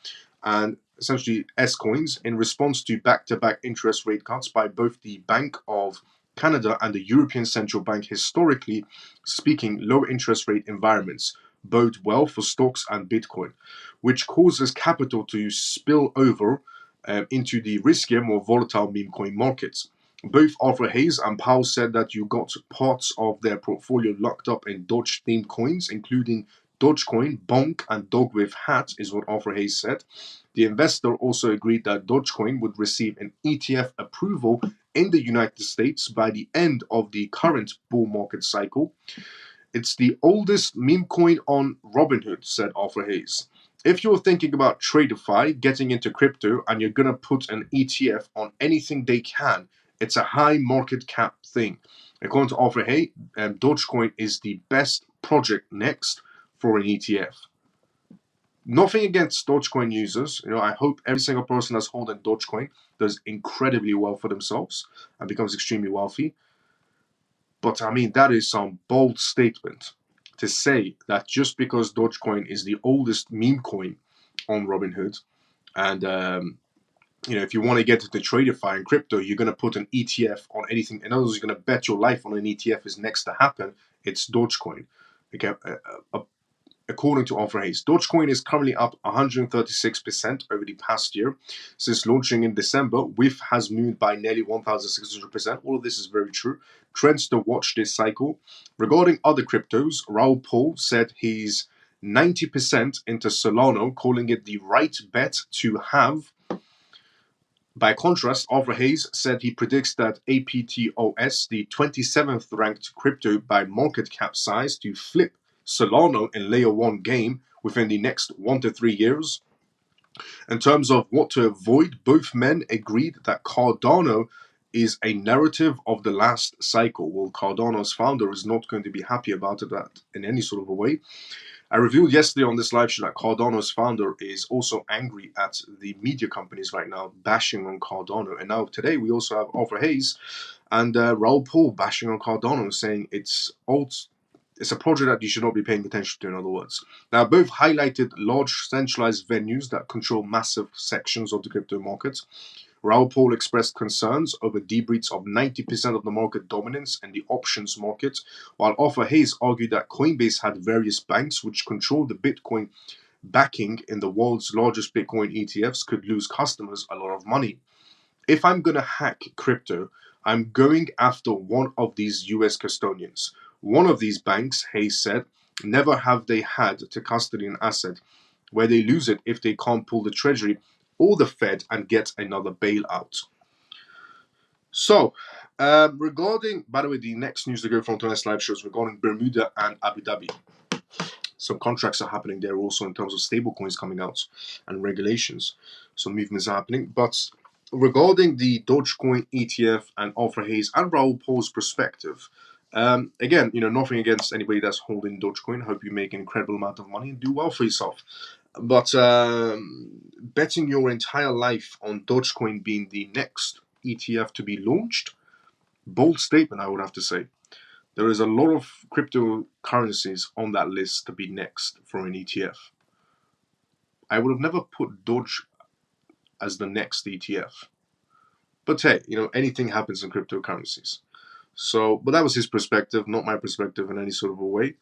Speaker 1: and essentially S coins in response to back-to-back interest rate cuts by both the Bank of Canada and the European Central Bank. Historically speaking, low interest rate environments bode well for stocks and Bitcoin, which causes capital to spill over into the riskier, more volatile meme coin markets. Both Arthur Hayes and Powell said that you got parts of their portfolio locked up in Doge-themed coins, including Dogecoin, Bonk, and Dog with Hat, is what Arthur Hayes said. The investor also agreed that Dogecoin would receive an ETF approval in the United States by the end of the current bull market cycle. It's the oldest meme coin on Robinhood, said Arthur Hayes. If you're thinking about TradeFi, getting into crypto, and you're going to put an ETF on anything they can, it's a high market cap thing. According to Arthur Hayes, Dogecoin is the best project next for an ETF. Nothing against Dogecoin users. I hope every single person that's holding Dogecoin does incredibly well for themselves and becomes extremely wealthy. But I mean, that is some bold statement to say that just because Dogecoin is the oldest meme coin on Robinhood, and if you want to get into TradeFi and crypto, you're going to put an ETF on anything. In other words, you're going to bet your life on an ETF is next to happen. It's Dogecoin. Okay, according to Arthur Hayes, Dogecoin is currently up 136% over the past year. Since launching in December, WIF has moved by nearly 1,600%. All of this is very true. Trends to watch this cycle. Regarding other cryptos, Raoul Pal said he's 90% into Solana, calling it the right bet to have. By contrast, Arthur Hayes said he predicts that APTOS, the 27th ranked crypto by market cap size, to flip Solana in Layer 1 game within the next 1 to 3 years. In terms of what to avoid, both men agreed that Cardano is a narrative of the last cycle. Well, Cardano's founder is not going to be happy about that in any sort of a way. I revealed yesterday on this live show that Cardano's founder is also angry at the media companies right now, bashing on Cardano. And now today we also have Arthur Hayes and Raoul Paul bashing on Cardano, saying it's a project that you should not be paying attention to, in other words. Now, both highlighted large centralized venues that control massive sections of the crypto market. Raoul Paul expressed concerns over debriefs of 90% of the market dominance in the options market, while Arthur Hayes argued that Coinbase had various banks which control the Bitcoin backing in the world's largest Bitcoin ETFs could lose customers a lot of money. If I'm going to hack crypto, I'm going after one of these US custodians. One of these banks, Hayes said, never have they had to custody an asset where they lose it if they can't pull the Treasury or the Fed and get another bailout. So, regarding, by the way, the next news to go from tonight's live shows regarding Bermuda and Abu Dhabi. Some contracts are happening there also in terms of stablecoins coming out and regulations. Some movements are happening. But regarding the Dogecoin ETF and Arthur Hayes and Raoul Paul's perspective, again, nothing against anybody that's holding Dogecoin. Hope you make an incredible amount of money and do well for yourself. But betting your entire life on Dogecoin being the next ETF to be launched, bold statement, I would have to say. There is a lot of cryptocurrencies on that list to be next for an ETF. I would have never put Doge as the next ETF. But hey, anything happens in cryptocurrencies. So, but that was his perspective, not my perspective in any sort of a way.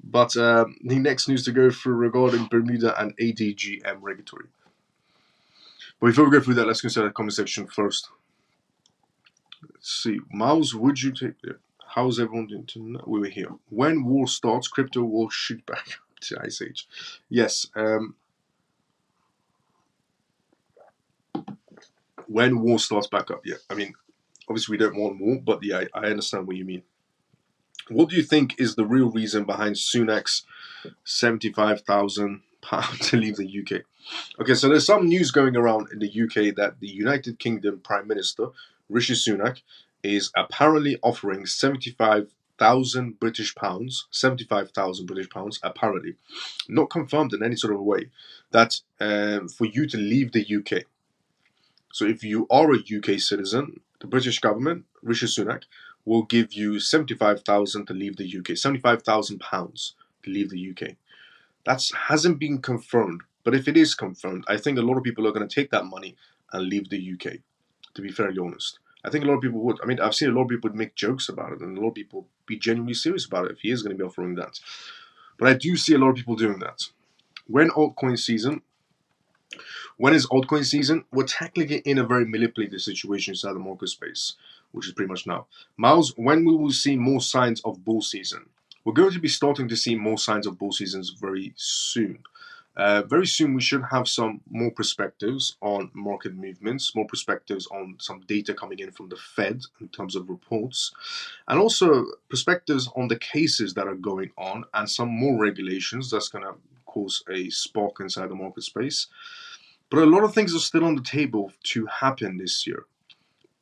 Speaker 1: But the next news to go through regarding Bermuda and ADGM regulatory. But before we go through that, let's consider the comment section first. Let's see. Miles, would you take it? How's everyone doing tonight? We were here. When war starts, crypto will shoot back up to Ice Age. Yes. When war starts back up, yeah. I mean, obviously we don't want war, but yeah, I understand what you mean. What do you think is the real reason behind Sunak's £75,000 to leave the UK? Okay, so there's some news going around in the UK that the United Kingdom Prime Minister, Rishi Sunak, is apparently offering 75,000 British pounds, 75,000 British pounds, apparently, not confirmed in any sort of way, that for you to leave the UK. So if you are a UK citizen, the British government, Rishi Sunak, will give you 75,000 to leave the UK, 75,000 pounds to leave the UK. That hasn't been confirmed, but if it is confirmed, I think a lot of people are going to take that money and leave the UK, to be fairly honest. I think a lot of people would. I mean, I've seen a lot of people make jokes about it, and a lot of people be genuinely serious about it if he is going to be offering that. But I do see a lot of people doing that. When is altcoin season? We're technically in a very manipulated situation inside the market space, which is pretty much now. Miles, when we will see more signs of bull season? We're going to be starting to see more signs of bull seasons very soon. Very soon we should have some more perspectives on market movements, more perspectives on some data coming in from the Fed in terms of reports, and also perspectives on the cases that are going on and some more regulations that's going to cause a spark inside the market space. But a lot of things are still on the table to happen this year.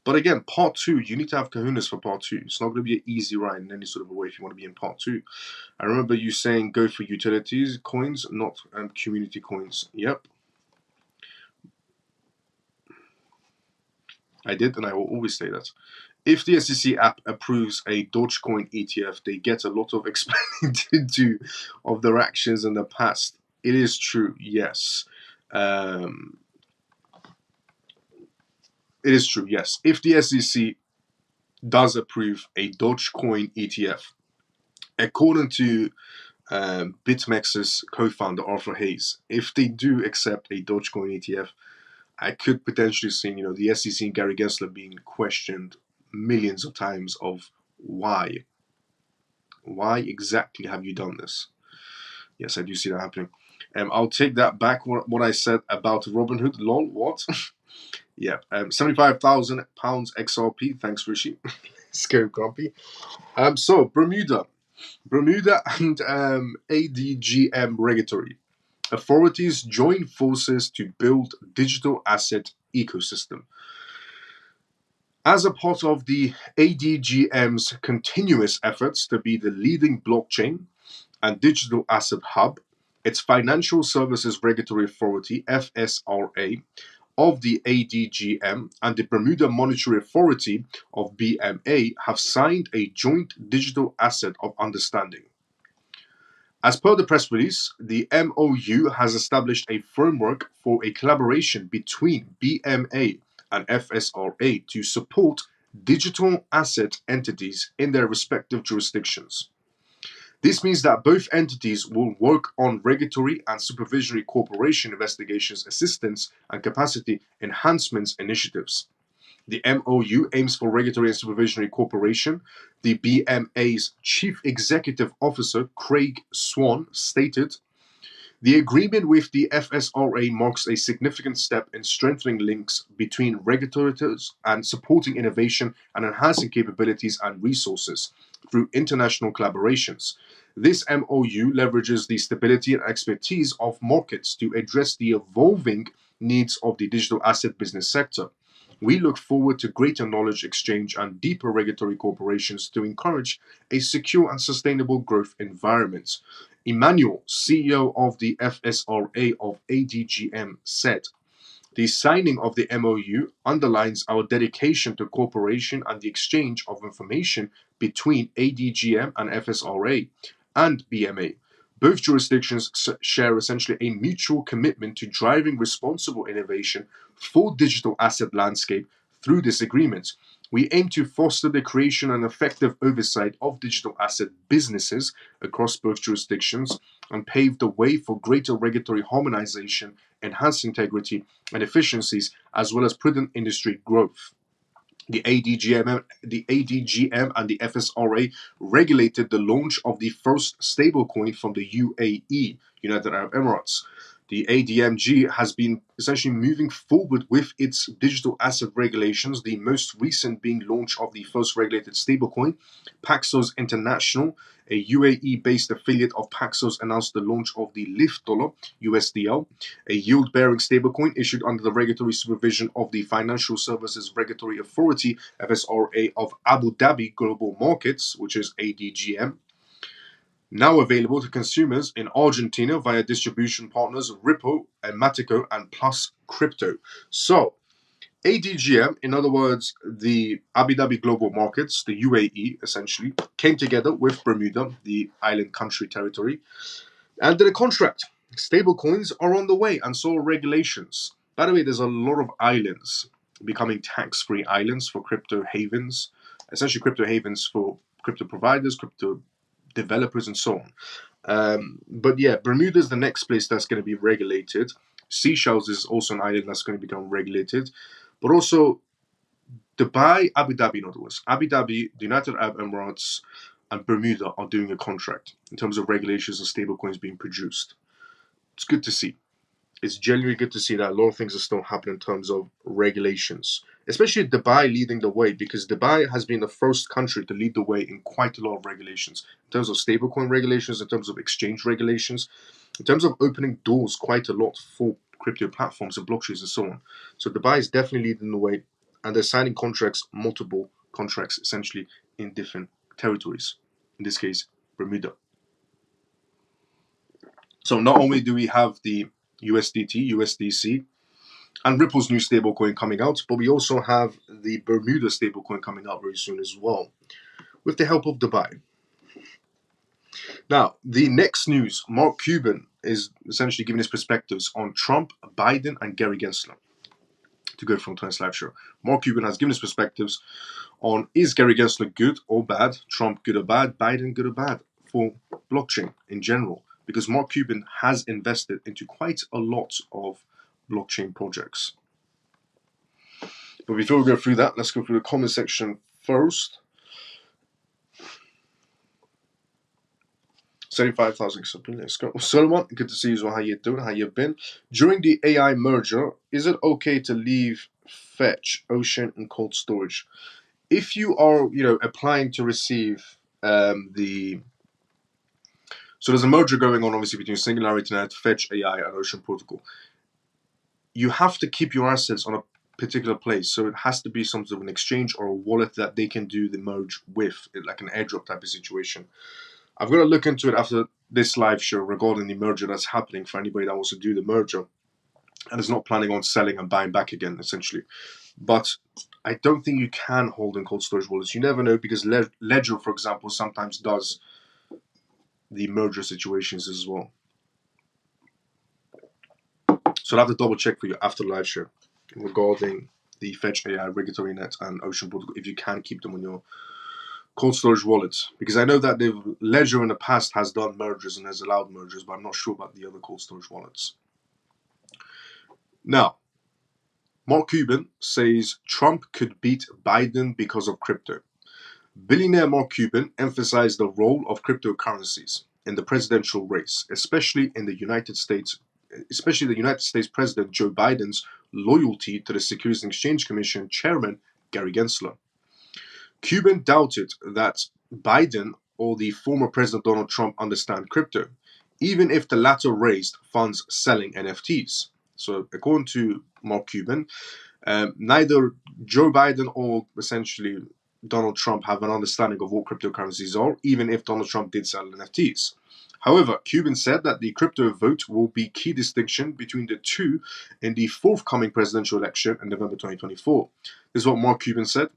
Speaker 1: But again, part 2, you need to have kahunas for part 2. It's not going to be an easy ride in any sort of a way if you want to be in part 2. I remember you saying go for utilities coins, not community coins. Yep. I did, and I will always say that. If the SEC app approves a Dogecoin ETF, they get a lot of explaining to do of their actions in the past. It is true, yes. It is true, yes. If the SEC does approve a Dogecoin ETF, according to BitMEX's co-founder Arthur Hayes, if they do accept a Dogecoin ETF, I could potentially see, the SEC and Gary Gensler being questioned millions of times of why. Why exactly have you done this? Yes, I do see that happening. I'll take that back. What I said about Robinhood. Lol. What? Yeah. £75,000 XRP. Thanks, Rishi. Scary grumpy. So Bermuda and ADGM regulatory authorities join forces to build digital asset ecosystem. As a part of the ADGM's continuous efforts to be the leading blockchain and digital asset hub, Its Financial Services Regulatory Authority, FSRA, of the ADGM and the Bermuda Monetary Authority of BMA have signed a joint digital asset of understanding. As per the press release, the MOU has established a framework for a collaboration between BMA and FSRA to support digital asset entities in their respective jurisdictions. This means that both entities will work on regulatory and supervisory cooperation investigations, assistance, and capacity enhancements initiatives. The MOU aims for regulatory and supervisory cooperation. The BMA's Chief Executive Officer, Craig Swan, stated, "The agreement with the FSRA marks a significant step in strengthening links between regulators and supporting innovation and enhancing capabilities and resources through international collaborations. This MOU leverages the stability and expertise of markets to address the evolving needs of the digital asset business sector. We look forward to greater knowledge exchange and deeper regulatory cooperations to encourage a secure and sustainable growth environment." Emmanuel, CEO of the FSRA of ADGM, said, "The signing of the MOU underlines our dedication to cooperation and the exchange of information between ADGM and FSRA and BMA. Both jurisdictions share essentially a mutual commitment to driving responsible innovation for digital asset landscape through this agreement. We aim to foster the creation and effective oversight of digital asset businesses across both jurisdictions and pave the way for greater regulatory harmonization, enhanced integrity and efficiencies, as well as prudent industry growth." The ADGM and the FSRA regulated the launch of the first stablecoin from the UAE, United Arab Emirates. The ADMG has been essentially moving forward with its digital asset regulations, the most recent being launch of the first regulated stablecoin. Paxos International, a UAE-based affiliate of Paxos, announced the launch of the Lift Dollar USDL, a yield-bearing stablecoin issued under the regulatory supervision of the Financial Services Regulatory Authority (FSRA) of Abu Dhabi Global Markets, which is ADGM. Now available to consumers in Argentina via distribution partners Ripple and Matico and Plus Crypto. So, ADGM, in other words, the Abu Dhabi Global Markets, the UAE essentially, came together with Bermuda, the island country territory, and did a contract. Stablecoins are on the way, and so are regulations. By the way, there's a lot of islands becoming tax-free islands for crypto havens, essentially crypto havens for crypto providers, crypto developers, and so on. But yeah, Bermuda is the next place that's going to be regulated. Seychelles is also an island that's going to become regulated. But also Dubai, Abu Dhabi, in other words. Abu Dhabi, the United Arab Emirates, and Bermuda are doing a contract in terms of regulations and stablecoins being produced. It's good to see. It's genuinely good to see that a lot of things are still happening in terms of regulations, especially Dubai leading the way, because Dubai has been the first country to lead the way in quite a lot of regulations, in terms of stablecoin regulations, in terms of exchange regulations, in terms of opening doors quite a lot for crypto platforms and blockchains and so on. So Dubai is definitely leading the way, and they're signing contracts, multiple contracts, essentially in different territories. In this case, Bermuda. So not only do we have the USDT, USDC, and Ripple's new stablecoin coming out, but we also have the Bermuda stablecoin coming out very soon as well, with the help of Dubai. Now, the next news, Mark Cuban is essentially giving his perspectives on Trump, Biden, and Gary Gensler. To go from tonight's live show, Mark Cuban has given his perspectives on is Gary Gensler good or bad, Trump good or bad, Biden good or bad for blockchain in general, because Mark Cuban has invested into quite a lot of blockchain projects. But before we go through that, let's go through the comment section first. 75,000 something. Let's go. Solomon, good to see you as well. How you doing? How you been? During the AI merger, is it okay to leave Fetch, Ocean, and cold storage? If you are, applying to receive the... So there's a merger going on, obviously, between Singularity Net, Fetch AI, and Ocean Protocol. You have to keep your assets on a particular place. So it has to be some sort of an exchange or a wallet that they can do the merge with, like an airdrop type of situation. I've got to look into it after this live show regarding the merger that's happening for anybody that wants to do the merger and is not planning on selling and buying back again, essentially. But I don't think you can hold in cold storage wallets. You never know, because Ledger, for example, sometimes does the merger situations as well. So I'll have to double check for you after the live show regarding the Fetch AI, Regulatory Net, and Ocean Protocol, if you can keep them on your cold storage wallets. Because I know that Ledger in the past has done mergers and has allowed mergers, but I'm not sure about the other cold storage wallets. Now, Mark Cuban says Trump could beat Biden because of crypto. Billionaire Mark Cuban emphasized the role of cryptocurrencies in the presidential race, especially the United States President Joe Biden's loyalty to the Securities and Exchange Commission Chairman Gary Gensler. Cuban doubted that Biden or the former President Donald Trump understand crypto, even if the latter raised funds selling NFTs. So, according to Mark Cuban, neither Joe Biden or essentially Donald Trump have an understanding of what cryptocurrencies are, even if Donald Trump did sell NFTs. However, Cuban said that the crypto vote will be key distinction between the two in the forthcoming presidential election in November 2024. This is what Mark Cuban said.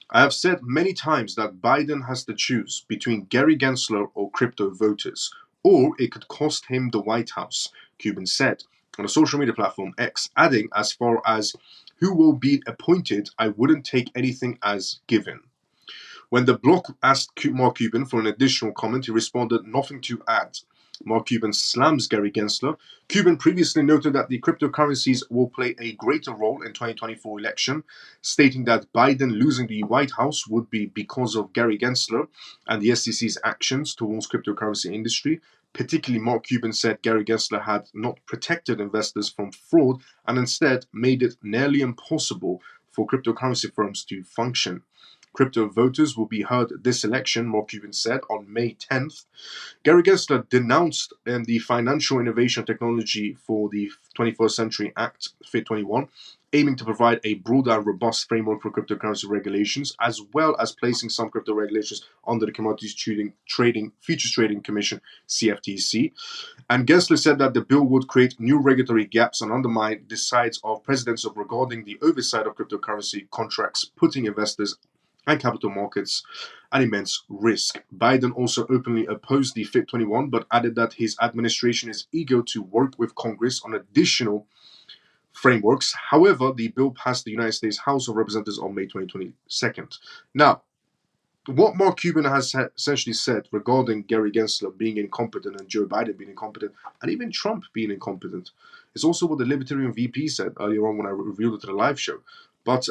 Speaker 1: I have said many times that Biden has to choose between Gary Gensler or crypto voters, or it could cost him the White House, Cuban said on a social media platform X, adding, as far as who will be appointed, I wouldn't take anything as given. When the bloc asked Mark Cuban for an additional comment, he responded, nothing to add. Mark Cuban slams Gary Gensler. Cuban previously noted that the cryptocurrencies will play a greater role in 2024 election, stating that Biden losing the White House would be because of Gary Gensler and the SEC's actions towards cryptocurrency industry. Particularly, Mark Cuban said Gary Gensler had not protected investors from fraud and instead made it nearly impossible for cryptocurrency firms to function. Crypto voters will be heard this election, Mark Cuban said on May 10th. Gary Gensler denounced the Financial Innovation Technology for the 21st Century Act, FIT21, aiming to provide a broader and robust framework for cryptocurrency regulations, as well as placing some crypto regulations under the Commodities Futures Trading Commission, CFTC. And Gensler said that the bill would create new regulatory gaps and undermine the sides of presidents regarding the oversight of cryptocurrency contracts, putting investors and capital markets at immense risk. Biden also openly opposed the FIT21, but added that his administration is eager to work with Congress on additional frameworks. However, the bill passed the United States House of Representatives on May 22nd. Now, what Mark Cuban has essentially said regarding Gary Gensler being incompetent and Joe Biden being incompetent and even Trump being incompetent is also what the Libertarian VP said earlier on when I revealed it to the live show. But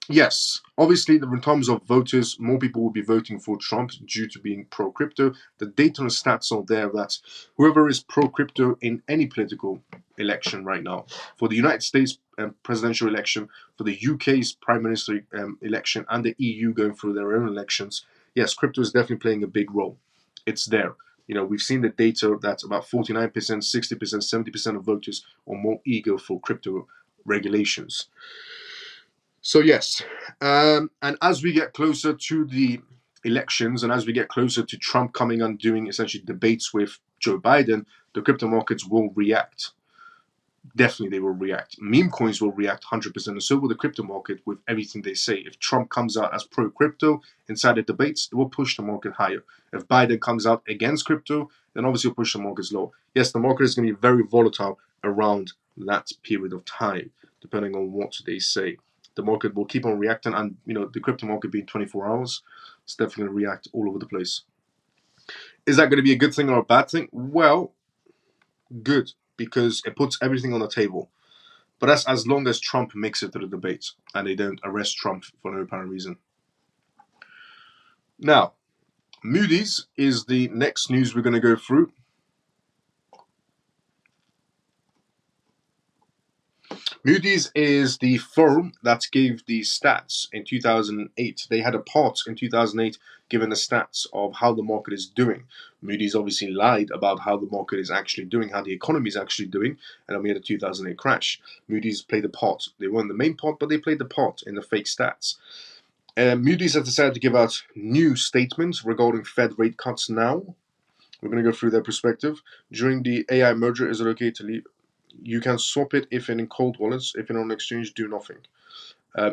Speaker 1: yes, obviously, in terms of voters, more people will be voting for Trump due to being pro-crypto. The data and stats are there that whoever is pro-crypto in any political election right now, for the United States presidential election, for the UK's prime minister election, and the EU going through their own elections, yes, crypto is definitely playing a big role. It's there. You know, we've seen the data that about 49%, 60%, 70% of voters are more eager for crypto regulations. So yes, and as we get closer to the elections and as we get closer to Trump coming and doing essentially debates with Joe Biden, the crypto markets will react. Definitely they will react. Meme coins will react 100%, and so will the crypto market with everything they say. If Trump comes out as pro-crypto inside the debates, it will push the market higher. If Biden comes out against crypto, then obviously it'll push the markets low. Yes, the market is going to be very volatile around that period of time, depending on what they say. The market will keep on reacting, and the crypto market being 24 hours, it's definitely going to react all over the place. Is that going to be a good thing or a bad thing? Well, good, because it puts everything on the table. But that's as long as Trump makes it to the debate and they don't arrest Trump for no apparent reason. Now, Moody's is the next news we're going to go through. Moody's is the firm that gave the stats in 2008. They had a part in 2008 giving the stats of how the market is doing. Moody's obviously lied about how the market is actually doing, how the economy is actually doing, and then we had a 2008 crash. Moody's played a part. They weren't the main part, but they played the part in the fake stats. Moody's has decided to give out new statements regarding Fed rate cuts now. We're going to go through their perspective. During the AI merger, is it okay to leave? You can swap it if in cold wallets. If in on exchange, do nothing.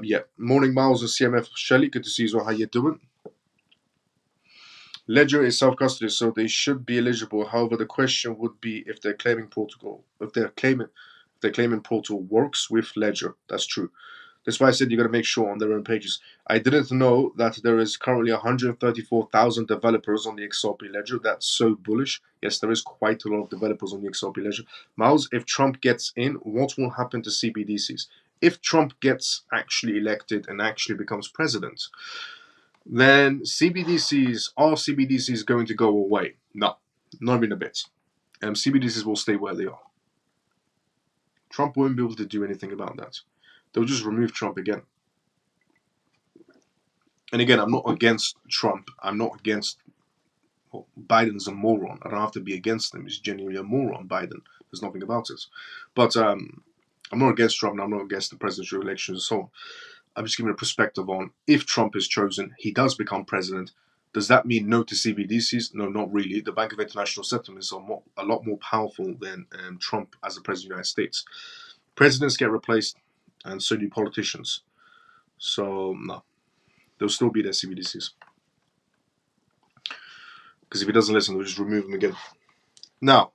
Speaker 1: Yeah. Morning, Miles and CMF Shelly. Good to see you as well. How you doing? Ledger is self-custody, so they should be eligible. However, the question would be if their claiming portal works with Ledger. That's true. That's why I said you got to make sure on their own pages. I didn't know that there is currently 134,000 developers on the XRP ledger. That's so bullish. Yes, there is quite a lot of developers on the XRP ledger. Miles, if Trump gets in, what will happen to CBDCs? If Trump gets actually elected and actually becomes president, then CBDCs going to go away? No, not even a bit. CBDCs will stay where they are. Trump won't be able to do anything about that. They'll just remove Trump again. And again, I'm not against Trump. I'm not against. Well, Biden's a moron. I don't have to be against him. He's genuinely a moron, Biden. There's nothing about it. But I'm not against Trump and I'm not against the presidential elections and so on. I'm just giving a perspective on if Trump is chosen, he does become president. Does that mean no to CBDCs? No, not really. The Bank of International Settlements are a lot more powerful than Trump as the president of the United States. Presidents get replaced, and so do politicians. So, no. There'll still be their CBDCs. Because if he doesn't listen, they'll just remove him again. Now,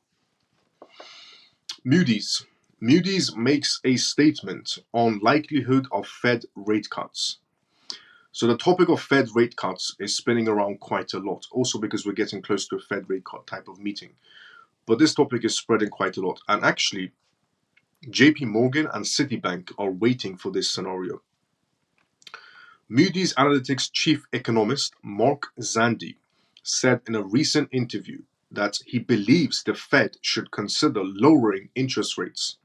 Speaker 1: Moody's. Moody's makes a statement on likelihood of Fed rate cuts. So the topic of Fed rate cuts is spinning around quite a lot, also because we're getting close to a Fed rate cut type of meeting. But this topic is spreading quite a lot. And actually, JP Morgan and Citibank are waiting for this scenario. Moody's Analytics chief economist Mark Zandi said in a recent interview that he believes the Fed should consider lowering interest rates,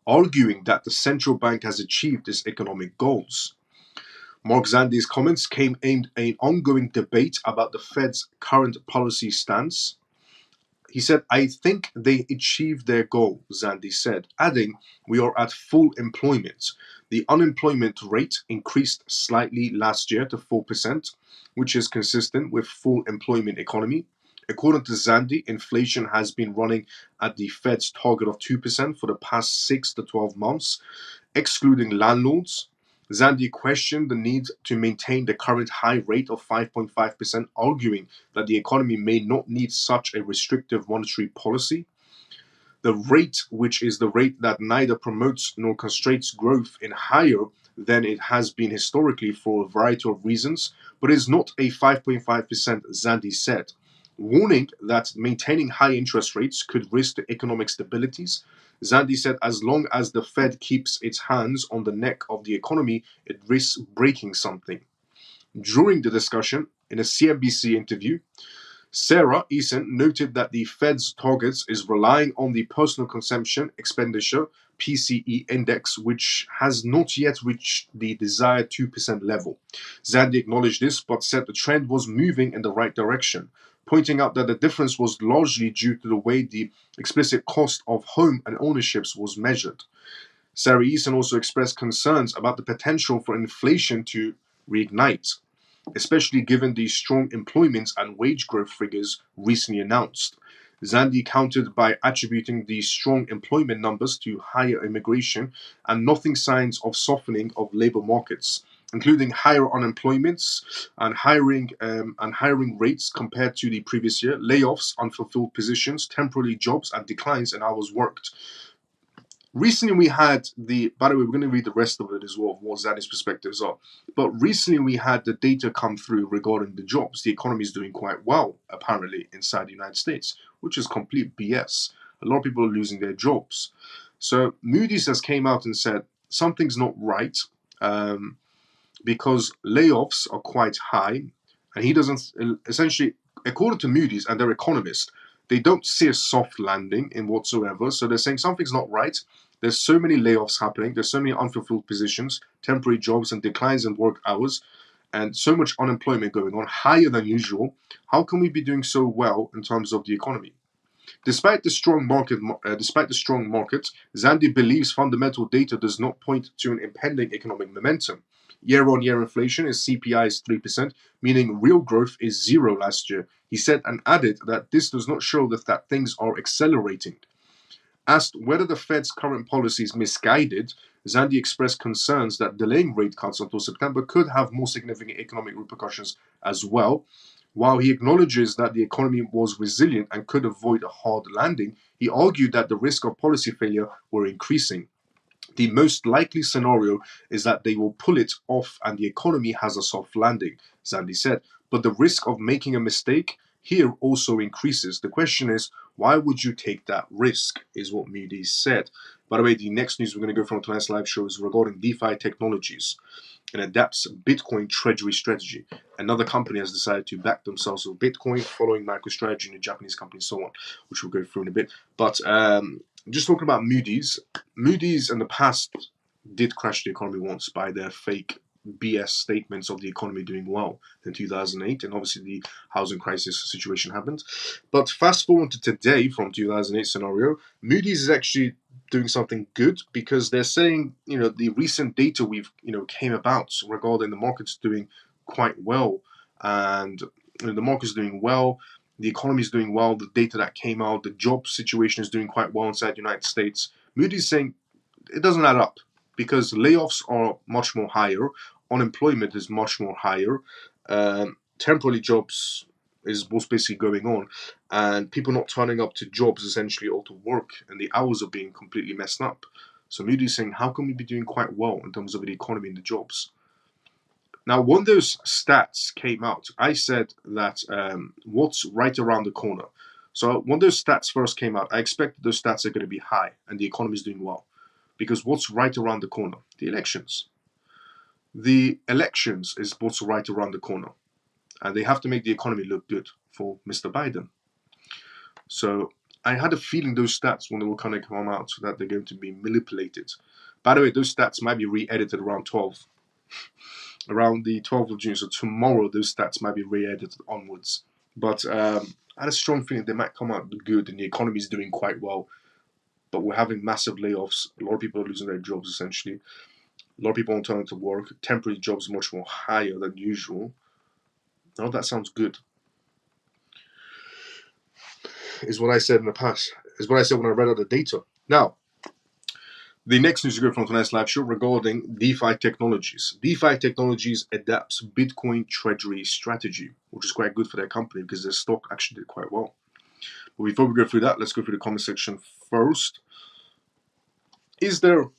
Speaker 1: arguing that the central bank has achieved its economic goals. Mark Zandi's comments came aimed at an ongoing debate about the Fed's current policy stance. He said, "I think they achieved their goal," Zandi said, adding, "We are at full employment. The unemployment rate increased slightly last year to 4%, which is consistent with full employment economy. According to Zandi, inflation has been running at the Fed's target of 2% for the past 6 to 12 months, excluding landlords." Zandi questioned the need to maintain the current high rate of 5.5%, arguing that the economy may not need such a restrictive monetary policy. The rate, which is the rate that neither promotes nor constrains growth, in higher than it has been historically for a variety of reasons, but is not a 5.5%, Zandi said, warning that maintaining high interest rates could risk the economic stabilities. Zandi said as long as the Fed keeps its hands on the neck of the economy, it risks breaking something. During the discussion, in a CNBC interview, Sarah Eason noted that the Fed's targets is relying on the personal consumption expenditure PCE index, which has not yet reached the desired 2% level. Zandi acknowledged this, but said the trend was moving in the right direction, pointing out that the difference was largely due to the way the explicit cost of home and ownerships was measured. Sarah Eason also expressed concerns about the potential for inflation to reignite, especially given the strong employment and wage growth figures recently announced. Zandi countered by attributing the strong employment numbers to higher immigration and nothing signs of softening of labor markets, including higher unemployment and hiring rates compared to the previous year, layoffs, unfulfilled positions, temporary jobs, and declines in hours worked. Recently, we had by the way, we're going to read the rest of it as well, of what Zandi's perspectives are. But recently, we had the data come through regarding the jobs. The economy is doing quite well, apparently, inside the United States, which is complete BS. A lot of people are losing their jobs. So Moody's has came out and said something's not right because layoffs are quite high. And he doesn't, essentially, according to Moody's and their economists, they don't see a soft landing in whatsoever. So they're saying something's not right. There's so many layoffs happening. There's so many unfulfilled positions, temporary jobs, and declines in work hours, and so much unemployment going on, higher than usual. How can we be doing so well in terms of the economy? Despite the strong market, Zandi believes fundamental data does not point to an impending economic momentum. Year-on-year inflation is CPI is 3%, meaning real growth is zero last year. He said and added that this does not show that things are accelerating. Asked whether the Fed's current policy is misguided, Zandi expressed concerns that delaying rate cuts until September could have more significant economic repercussions as well. While he acknowledges that the economy was resilient and could avoid a hard landing, he argued that the risk of policy failure were increasing. The most likely scenario is that they will pull it off and the economy has a soft landing, Zandi said. But the risk of making a mistake here also increases. The question is, why would you take that risk, is what Moody's said. By the way, the next news we're going to go from tonight's live show is regarding DeFi technologies and adapts Bitcoin treasury strategy. Another company has decided to back themselves with Bitcoin following MicroStrategy and a Japanese company and so on, which we'll go through in a bit. But just talking about Moody's in the past did crash the economy once by their fake BS statements of the economy doing well in 2008, and obviously the housing crisis situation happened. But fast forward to today from 2008 scenario, Moody's is actually doing something good because they're saying, the recent data we've, came about regarding the market's doing quite well, and the market's doing well, the economy is doing well, the data that came out, the job situation is doing quite well inside the United States. Moody's saying it doesn't add up because layoffs are much more higher, unemployment is much more higher, temporary jobs is what's basically going on, and people not turning up to jobs essentially or to work, and the hours are being completely messed up. So Moody's saying, how can we be doing quite well in terms of the economy and the jobs? Now, when those stats came out, I said that what's right around the corner. So when those stats first came out, I expected those stats are going to be high and the economy is doing well. Because what's right around the corner? The elections. The elections is what's right around the corner. And they have to make the economy look good for Mr. Biden. So I had a feeling those stats, when they will kind of come out, that they're going to be manipulated. By the way, those stats might be re-edited around the 12th of June. So tomorrow, those stats might be re-edited onwards. But I had a strong feeling they might come out good and the economy is doing quite well. But we're having massive layoffs. A lot of people are losing their jobs, essentially. A lot of people aren't turning to work. Temporary jobs are much more higher than usual. Now that sounds good. Is what I said in the past. Is what I said when I read out the data. Now, the next news we go from tonight's live show regarding DeFi technologies. DeFi technologies adapts Bitcoin treasury strategy, which is quite good for their company because their stock actually did quite well. But before we go through that, let's go through the comment section first. Is there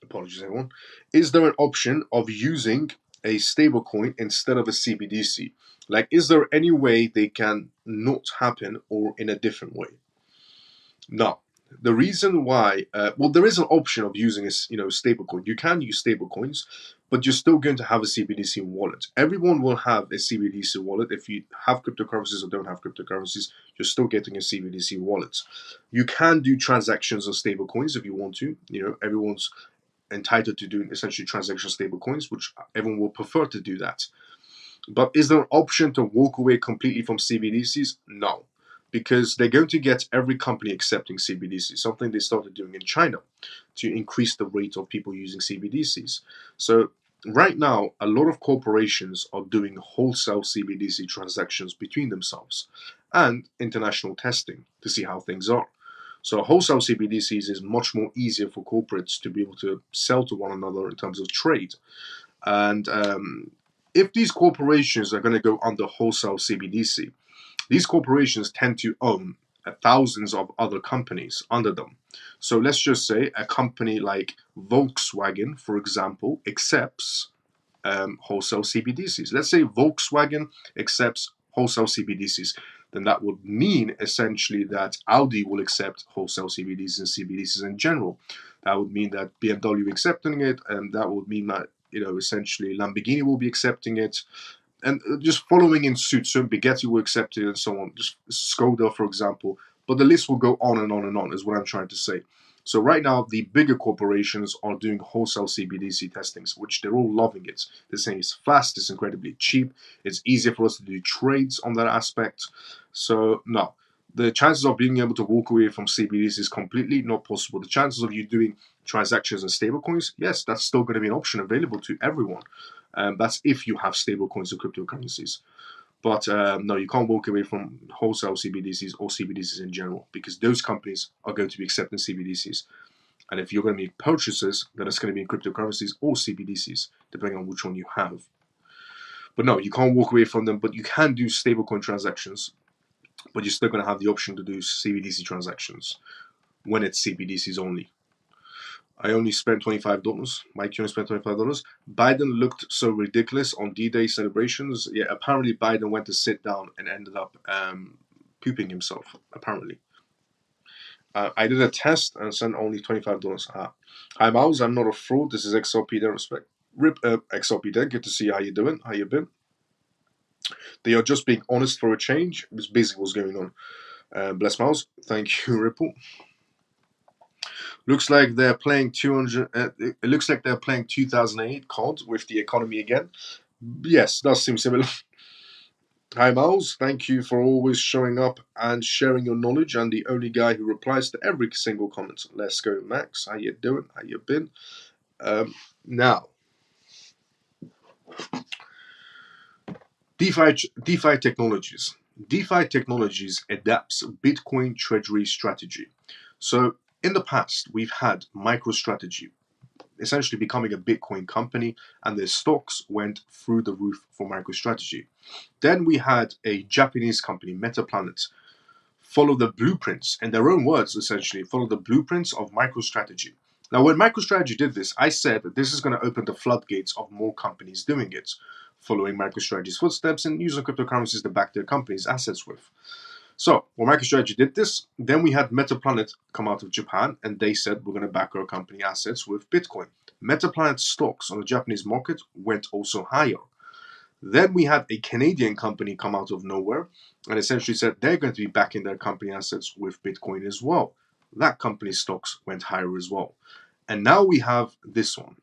Speaker 1: apologies everyone, is there an option of using a stablecoin instead of a CBDC? Like, is there any way they can not happen or in a different way? No. The reason why, there is an option of using a stablecoin. You can use stablecoins, but you're still going to have a CBDC wallet. Everyone will have a CBDC wallet. If you have cryptocurrencies or don't have cryptocurrencies, you're still getting a CBDC wallet. You can do transactions on stablecoins if you want to. Everyone's entitled to doing essentially transaction stablecoins, which everyone will prefer to do that. But is there an option to walk away completely from CBDCs? No, because they're going to get every company accepting CBDCs, something they started doing in China to increase the rate of people using CBDCs. So right now, a lot of corporations are doing wholesale CBDC transactions between themselves and international testing to see how things are. So wholesale CBDCs is much more easier for corporates to be able to sell to one another in terms of trade. And if these corporations are going to go under wholesale CBDC, these corporations tend to own thousands of other companies under them. So let's just say a company like Volkswagen, for example, accepts wholesale CBDCs. Let's say Volkswagen accepts wholesale CBDCs. Then that would mean essentially that Audi will accept wholesale CBDCs and CBDCs in general. That would mean that BMW accepting it, and that would mean that essentially Lamborghini will be accepting it, and just following in suit. So Bugatti will accept it, and so on. Just Skoda, for example. But the list will go on and on and on, is what I'm trying to say. So right now, the bigger corporations are doing wholesale CBDC testings, which they're all loving it. They're saying it's fast, it's incredibly cheap, it's easier for us to do trades on that aspect. So no, The chances of being able to walk away from CBDC is completely not possible. The chances of you doing transactions in stablecoins, yes, that's still going to be an option available to everyone. That's if you have stablecoins or cryptocurrencies. But no, you can't walk away from wholesale CBDCs or CBDCs in general, because those companies are going to be accepting CBDCs. And if you're going to make purchases, then it's going to be in cryptocurrencies or CBDCs, depending on which one you have. But no, you can't walk away from them, but you can do stablecoin transactions, but you're still going to have the option to do CBDC transactions when it's CBDCs only. I only spent $25. Mike, you only spent $25. Biden looked so ridiculous on D-Day celebrations. Yeah, apparently Biden went to sit down and ended up pooping himself, apparently. I did a test and sent only $25. Hi, Miles. I'm not a fraud. This is XRP. Then respect. Rip XRP. Then good to see how you doing. How you been? They are just being honest for a change. It's basically what's going on. Bless Miles. Thank you, Ripple. Looks like they're playing 200. It looks like they're playing 2008 COD with the economy again. Yes, does seem similar. Hi, Miles. Thank you for always showing up and sharing your knowledge. And the only guy who replies to every single comment. Let's go, Max. How you doing? How you been? Now, DeFi technologies. DeFi technologies adapts Bitcoin treasury strategy. So in the past, we've had MicroStrategy essentially becoming a Bitcoin company, and their stocks went through the roof for MicroStrategy. Then we had a Japanese company, MetaPlanet, follow the blueprints, in their own words, essentially, follow the blueprints of MicroStrategy. Now, when MicroStrategy did this, I said that this is going to open the floodgates of more companies doing it, following MicroStrategy's footsteps and using cryptocurrencies to back their company's assets with. So, when MicroStrategy did this, then we had MetaPlanet come out of Japan, and they said, we're going to back our company assets with Bitcoin. MetaPlanet stocks on the Japanese market went also higher. Then we had a Canadian company come out of nowhere and essentially said they're going to be backing their company assets with Bitcoin as well. That company's stocks went higher as well. And now we have this one.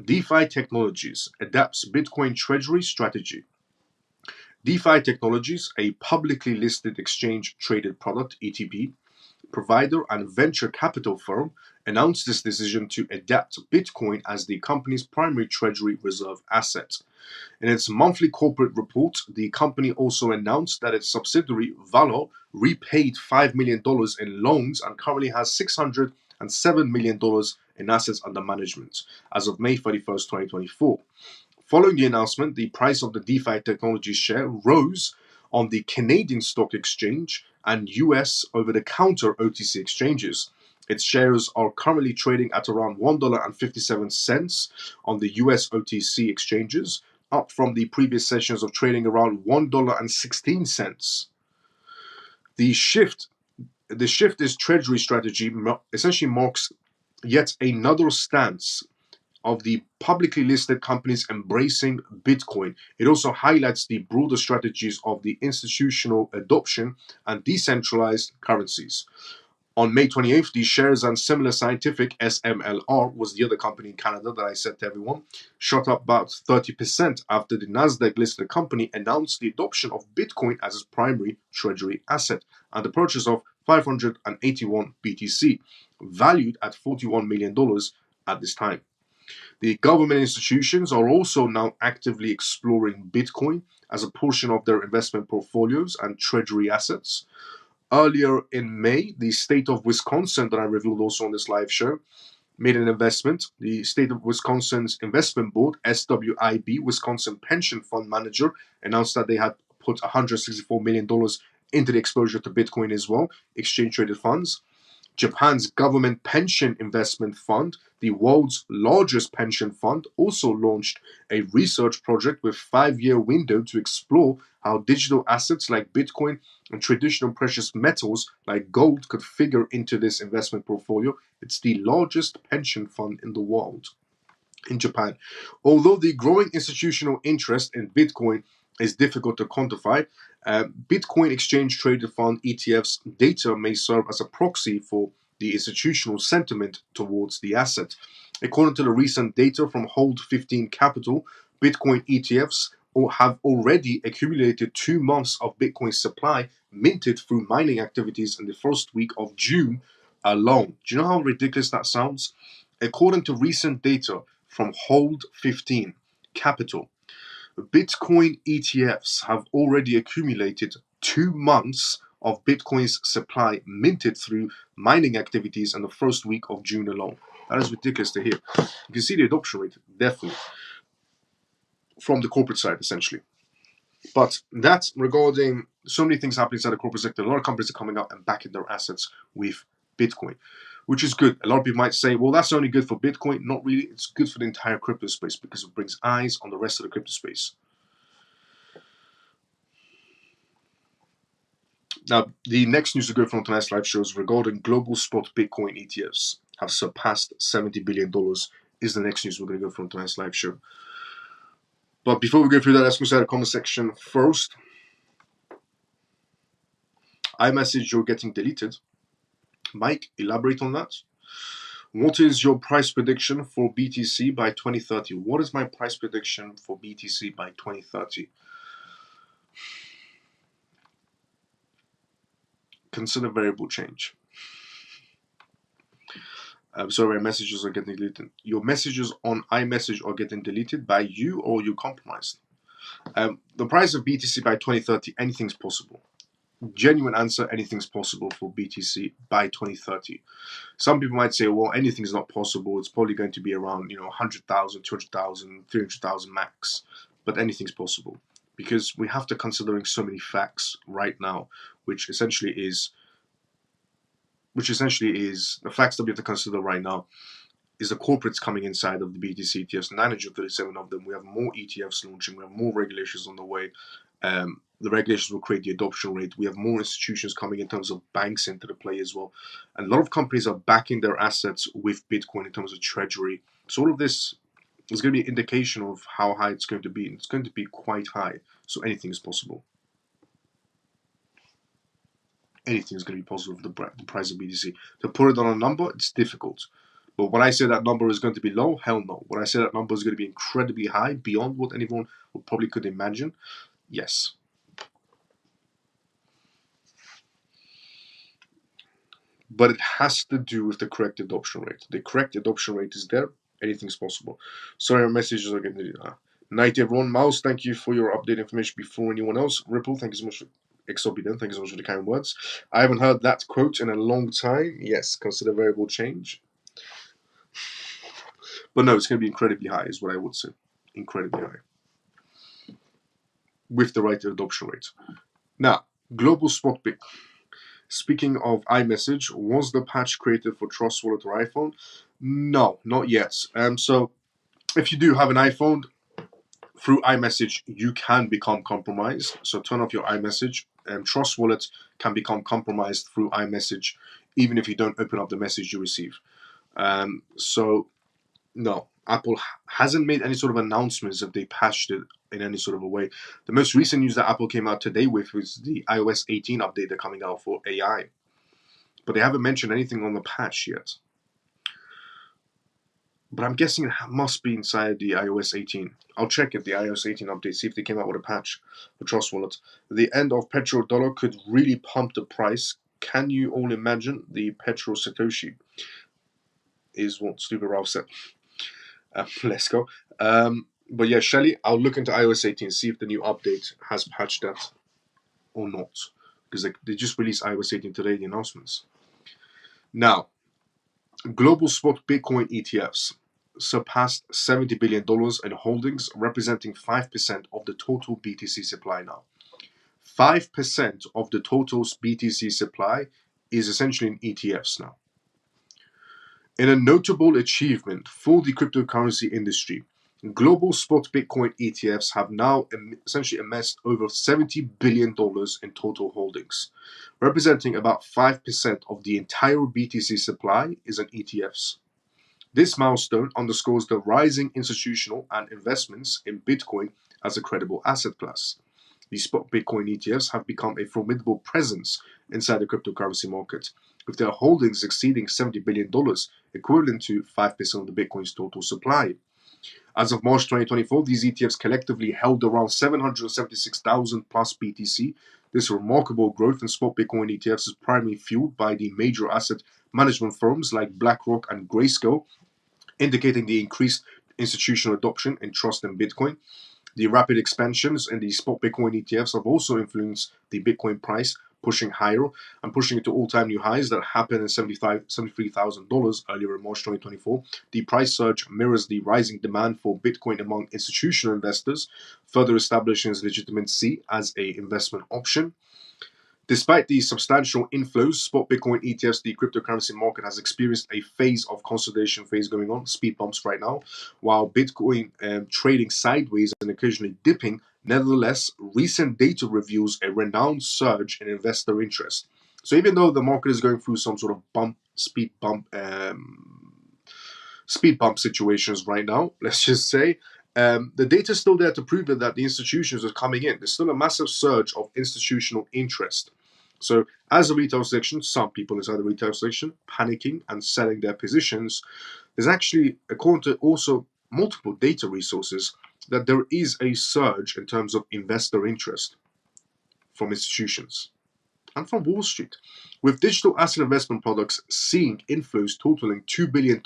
Speaker 1: DeFi Technologies adapts Bitcoin treasury strategy. DeFi Technologies, a publicly listed exchange-traded product, ETP, provider and venture capital firm, announced this decision to adapt Bitcoin as the company's primary treasury reserve asset. In its monthly corporate report, the company also announced that its subsidiary, Valor, repaid $5 million in loans and currently has $607 million in assets under management as of May 31st, 2024. Following the announcement, the price of the DeFi Technologies share rose on the Canadian Stock Exchange and US over-the-counter OTC exchanges. Its shares are currently trading at around $1.57 on the US OTC exchanges, up from the previous sessions of trading around $1.16. The shift is treasury strategy essentially marks yet another stance of the publicly listed companies embracing Bitcoin. It also highlights the broader strategies of the institutional adoption and decentralized currencies. On May 28th, the Shares and Similar Scientific, SMLR, was the other company in Canada that I said to everyone, shot up about 30% after the Nasdaq-listed company announced the adoption of Bitcoin as its primary treasury asset and the purchase of 581 BTC, valued at $41 million at this time. The government institutions are also now actively exploring Bitcoin as a portion of their investment portfolios and treasury assets. Earlier in May, the state of Wisconsin, that I revealed also on this live show, made an investment. The state of Wisconsin's investment board, SWIB, Wisconsin Pension Fund Manager, announced that they had put $164 million into the exposure to Bitcoin as well, exchange-traded funds. Japan's government pension investment fund, the world's largest pension fund, also launched a research project with a 5-year window to explore how digital assets like Bitcoin and traditional precious metals like gold could figure into this investment portfolio. It's the largest pension fund in the world in Japan. Although the growing institutional interest in Bitcoin is difficult to quantify, Bitcoin Exchange Traded Fund ETF's data may serve as a proxy for the institutional sentiment towards the asset. According to the recent data from Hold 15 Capital, Bitcoin ETFs or have already accumulated 2 months of Bitcoin supply minted through mining activities in the first week of June alone. Do you know how ridiculous that sounds? According to recent data from Hold 15 Capital, Bitcoin ETFs have already accumulated 2 months of Bitcoin's supply minted through mining activities in the first week of June alone. That is ridiculous to hear. You can see the adoption rate, definitely, from the corporate side, essentially. But that's regarding so many things happening inside the corporate sector. A lot of companies are coming out and backing their assets with Bitcoin, which is good. A lot of people might say, well, that's only good for Bitcoin. Not really. It's good for the entire crypto space because it brings eyes on the rest of the crypto space. Now, the next news to go from tonight's live show is regarding global spot Bitcoin ETFs have surpassed $70 billion is the next news we're going to go from tonight's live show. But before we go through that, let's go to the comment section first. iMessage, you're getting deleted. Mike, elaborate on that. What is your price prediction for BTC by 2030? What is my price prediction for BTC by 2030? Consider variable change. Sorry, my messages are getting deleted. Your messages on iMessage are getting deleted by you or you compromised. The price of BTC by 2030, anything's possible. Genuine answer, anything's possible for BTC by 2030. Some people might say, well, anything's not possible. It's probably going to be around, 100,000, 200,000, 300,000 max. But anything's possible because we have to considering so many facts right now, which essentially is the facts that we have to consider right now is the corporates coming inside of the BTC ETFs, 937 of them. We have more ETFs launching. We have more regulations on the way. The regulations will create the adoption rate. We have more institutions coming in terms of banks into the play as well. And a lot of companies are backing their assets with Bitcoin in terms of treasury. So all of this is going to be an indication of how high it's going to be. And it's going to be quite high. So anything is possible. Anything is going to be possible with the price of BTC. To put it on a number, it's difficult. But when I say that number is going to be low, hell no. When I say that number is going to be incredibly high, beyond what anyone probably could imagine, yes. But it has to do with the correct adoption rate. The correct adoption rate is there. Anything's possible. Sorry, our messages are getting night, everyone. Mouse, thank you for your update information before anyone else. Ripple, thank you so much for exorbitant. Thank you so much for the kind words. I haven't heard that quote in a long time. Yes, consider variable change. But no, it's going to be incredibly high, is what I would say. Incredibly high. With the right adoption rate. Now, global spot Bitcoin. Speaking of iMessage, was the patch created for Trust Wallet or iPhone? No, not yet. So if you do have an iPhone, through iMessage, you can become compromised. So turn off your iMessage. Trust Wallet can become compromised through iMessage, even if you don't open up the message you receive. So no, Apple hasn't made any sort of announcements if they patched it in any sort of a way. The most recent news that Apple came out today with was the iOS 18 update they're coming out for AI. But they haven't mentioned anything on the patch yet. But I'm guessing it must be inside the iOS 18. I'll check if the iOS 18 update, see if they came out with a patch for Trust Wallet. The end of petrodollar could really pump the price. Can you all imagine the petro Satoshi? Is what Stupid Ralph said. Let's go. But yeah, Shelly, I'll look into iOS 18, see if the new update has patched that or not. Because they just released iOS 18 today, the announcements. Now, global spot Bitcoin ETFs surpassed $70 billion in holdings, representing 5% of the total BTC supply now. 5% of the total BTC supply is essentially in ETFs now. In a notable achievement for the cryptocurrency industry, global spot Bitcoin ETFs have now essentially amassed over $70 billion in total holdings, representing about 5% of the entire BTC supply is in ETFs. This milestone underscores the rising institutional and investments in Bitcoin as a credible asset class. The spot Bitcoin ETFs have become a formidable presence inside the cryptocurrency market, with their holdings exceeding $70 billion, equivalent to 5% of the Bitcoin's total supply. As of March 2024, these ETFs collectively held around 776,000 plus BTC. This remarkable growth in spot Bitcoin ETFs is primarily fueled by the major asset management firms like BlackRock and Grayscale, indicating the increased institutional adoption and trust in Bitcoin. The rapid expansions in the spot Bitcoin ETFs have also influenced the Bitcoin price, pushing higher and pushing it to all-time new highs that happened in $73,000 earlier in March 2024. The price surge mirrors the rising demand for Bitcoin among institutional investors, further establishing its legitimacy as an investment option. Despite the substantial inflows, spot Bitcoin ETFs, the cryptocurrency market has experienced a phase of consolidation going on, speed bumps right now, while Bitcoin trading sideways and occasionally dipping. Nevertheless, recent data reveals a renowned surge in investor interest. So even though the market is going through some sort of speed bump situations right now, let's just say, the data is still there to prove that the institutions are coming in. There's still a massive surge of institutional interest. So as a retail section, some people inside the retail section panicking and selling their positions. There's actually, according to also multiple data resources, that there is a surge in terms of investor interest from institutions and from Wall Street, with digital asset investment products seeing inflows totaling $2 billion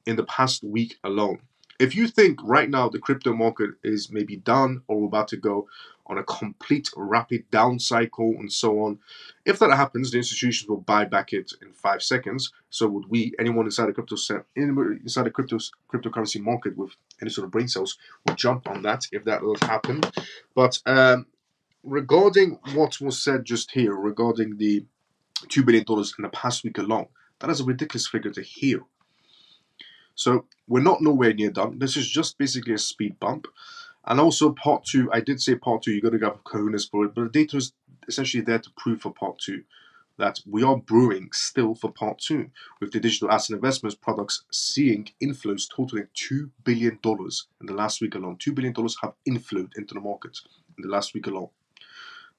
Speaker 1: in the past week alone. If you think right now the crypto market is maybe done or about to go on a complete rapid down cycle and so on, if that happens, the institutions will buy back it in 5 seconds. So would we, anyone inside the cryptocurrency market with any sort of brain cells, will jump on that if that will happen. But regarding what was said just here regarding the $2 billion in the past week alone, that is a ridiculous figure to hear. So we're not nowhere near done. This is just basically a speed bump. And also part two, I did say part two, you got to grab cojones for it, but the data is essentially there to prove for part two that we are brewing still for part two, with the digital asset investments products seeing inflows totaling $2 billion in the last week alone. $2 billion have inflowed into the market in the last week alone.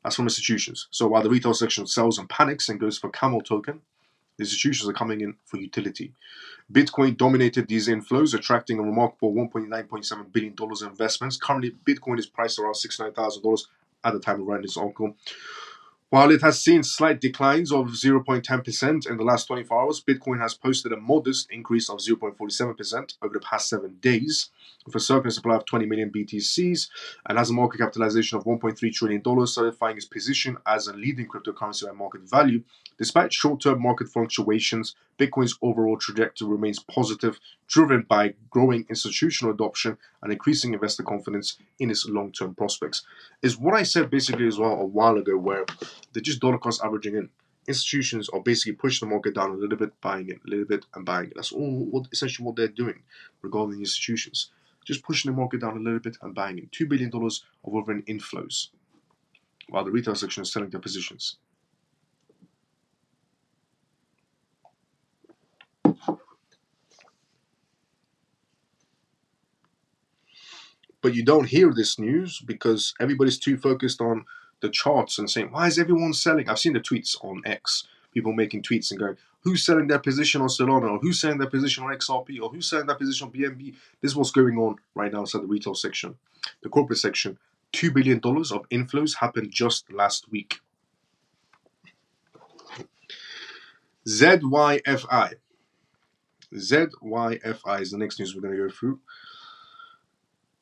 Speaker 1: That's from institutions. So while the retail section sells and panics and goes for camel token, the institutions are coming in for utility. Bitcoin dominated these inflows, attracting a remarkable $1.9.7 billion in investments. Currently, Bitcoin is priced around $69,000 at the time of writing this article. While it has seen slight declines of 0.10% in the last 24 hours, Bitcoin has posted a modest increase of 0.47% over the past 7 days, with a circular supply of 20 million BTCs and has a market capitalization of $1.3 trillion, solidifying its position as a leading cryptocurrency by market value. Despite short-term market fluctuations, Bitcoin's overall trajectory remains positive, driven by growing institutional adoption and increasing investor confidence in its long-term prospects. Is what I said basically as well a while ago, where they're just dollar cost averaging in. Institutions are basically pushing the market down a little bit, buying it, a little bit, and buying it. That's all essentially what they're doing regarding the institutions. Just pushing the market down a little bit and buying it. $2 billion of over in inflows, while the retail section is selling their positions. But you don't hear this news because everybody's too focused on the charts and saying, why is everyone selling? I've seen the tweets on X, people making tweets and going, who's selling their position on Solana, or who's selling their position on XRP, or who's selling their position on BNB? This is what's going on right now inside the retail section. The corporate section, $2 billion of inflows happened just last week. ZYFI. ZYFI is the next news we're going to go through.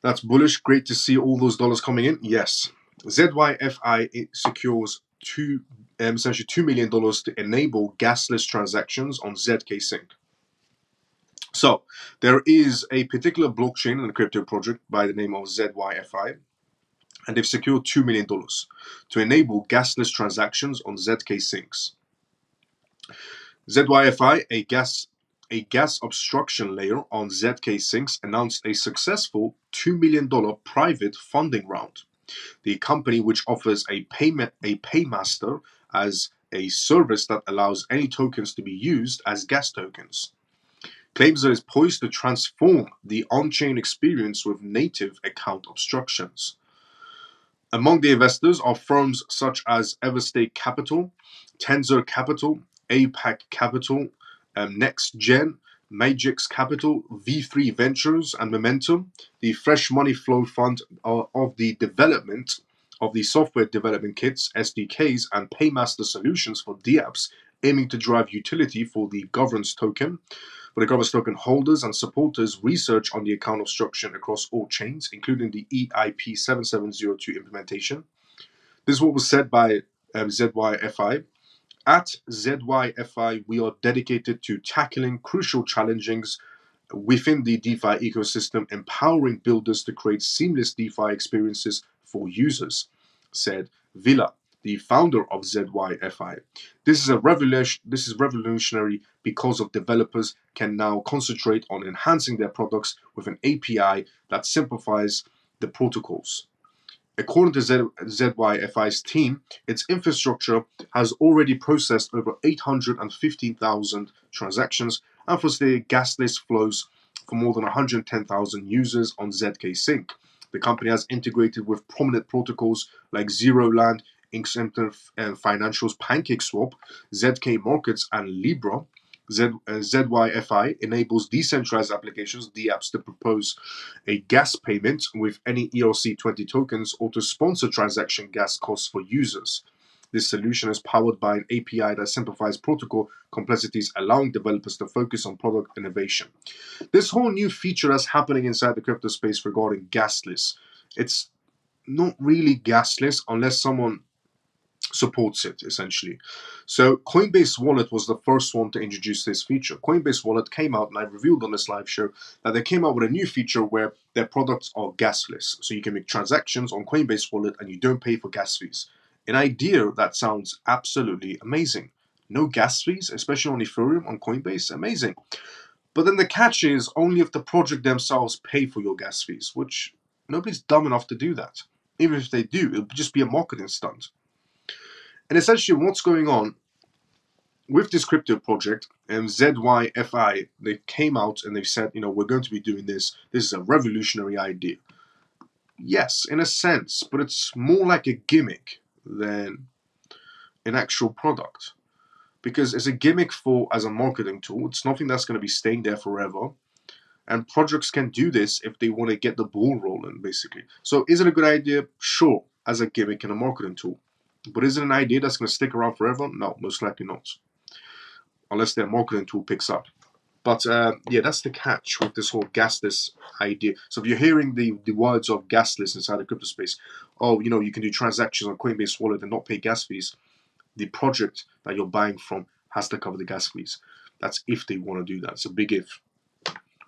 Speaker 1: That's bullish. Great to see all those dollars coming in. Yes. ZYFI, it secures essentially $2 million to enable gasless transactions on ZK Sync. So there is a particular blockchain in the crypto project by the name of ZYFI, and they've secured $2 million to enable gasless transactions on ZK Syncs. ZYFI, a gas obstruction layer on ZK Syncs, announced a successful $2 million private funding round. The company, which offers a paymaster as a service that allows any tokens to be used as gas tokens, claims that it is poised to transform the on-chain experience with native account obstructions. Among the investors are firms such as Everstate Capital, Tensor Capital, APAC Capital, NextGen, Magix Capital, V3 Ventures, and Momentum, the fresh money flow fund of the development of the software development kits, SDKs, and paymaster solutions for dApps, aiming to drive utility for the governance token. For the governance token holders and supporters, research on the account obstruction across all chains, including the EIP 7702 implementation. This is what was said by ZYFI. At ZYFI, we are dedicated to tackling crucial challenges within the DeFi ecosystem, empowering builders to create seamless DeFi experiences for users, said Villa, the founder of ZYFI. This is revolutionary because of developers can now concentrate on enhancing their products with an API that simplifies the protocols. According to ZYFI's team, its infrastructure has already processed over 815,000 transactions and facilitated gasless flows for more than 110,000 users on ZK Sync. The company has integrated with prominent protocols like Zero Land, Incentive Financials, PancakeSwap, ZK Markets, and Libra. ZYFI enables decentralized applications, dApps, to propose a gas payment with any ERC20 tokens or to sponsor transaction gas costs for users. This solution is powered by an API that simplifies protocol complexities, allowing developers to focus on product innovation. This whole new feature that's happening inside the crypto space regarding gasless, it's not really gasless unless someone supports it, essentially. So Coinbase Wallet was the first one to introduce this feature. Coinbase Wallet came out, and I revealed on this live show that they came out with a new feature where their products are gasless. So you can make transactions on Coinbase Wallet and you don't pay for gas fees. An idea that sounds absolutely amazing. No gas fees, especially on Ethereum, on Coinbase, amazing. But then the catch is only if the project themselves pay for your gas fees, which nobody's dumb enough to do that. Even if they do, it would just be a marketing stunt. And essentially what's going on with this crypto project, and ZYFI, they came out and they said, we're going to be doing this. This is a revolutionary idea. Yes, in a sense, but it's more like a gimmick than an actual product. Because it's a gimmick as a marketing tool. It's nothing that's going to be staying there forever. And projects can do this if they want to get the ball rolling, basically. So is it a good idea? Sure, as a gimmick and a marketing tool. But is it an idea that's going to stick around forever? No, most likely not. Unless their marketing tool picks up. But yeah, that's the catch with this whole gasless idea. So if you're hearing the words of gasless inside the crypto space, you can do transactions on Coinbase Wallet and not pay gas fees, the project that you're buying from has to cover the gas fees. That's if they want to do that. It's a big if.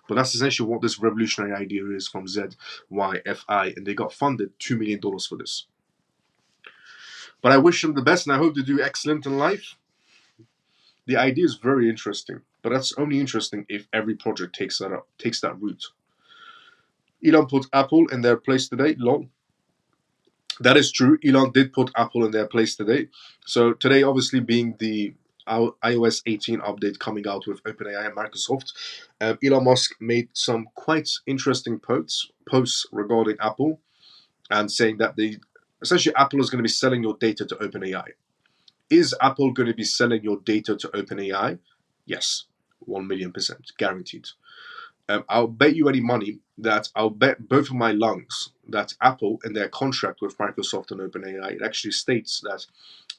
Speaker 1: But that's essentially what this revolutionary idea is from ZYFI, and they got funded $2 million for this. But I wish them the best, and I hope they do excellent in life. The idea is very interesting, but that's only interesting if every project takes that route. Elon put Apple in their place today. Lol. That is true. Elon did put Apple in their place today. So today, obviously, being the iOS 18 update coming out with OpenAI and Microsoft, Elon Musk made some quite interesting posts regarding Apple, and saying that essentially Apple is going to be selling your data to OpenAI. Is Apple going to be selling your data to OpenAI? Yes, 1,000,000% guaranteed. I'll bet you any money that I'll bet both of my lungs that Apple, in their contract with Microsoft and OpenAI, it actually states that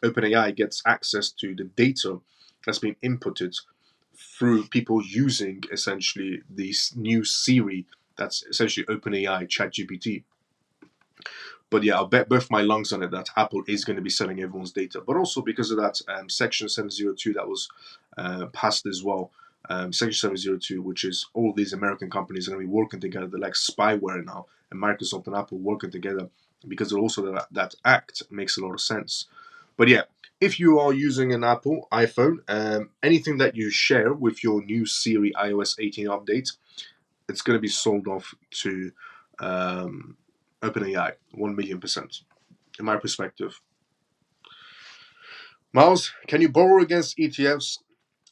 Speaker 1: OpenAI gets access to the data that's been inputted through people using essentially this new Siri that's essentially OpenAI ChatGPT. But yeah, I'll bet both my lungs on it that Apple is going to be selling everyone's data. But also because of that Section 702 that was passed as well. Section 702, which is all these American companies are going to be working together. They're like spyware now. And Microsoft and Apple working together because also that act makes a lot of sense. But yeah, if you are using an Apple iPhone, anything that you share with your new Siri iOS 18 update, it's going to be sold off to OpenAI, 1,000,000%, in my perspective. Miles, can you borrow against ETFs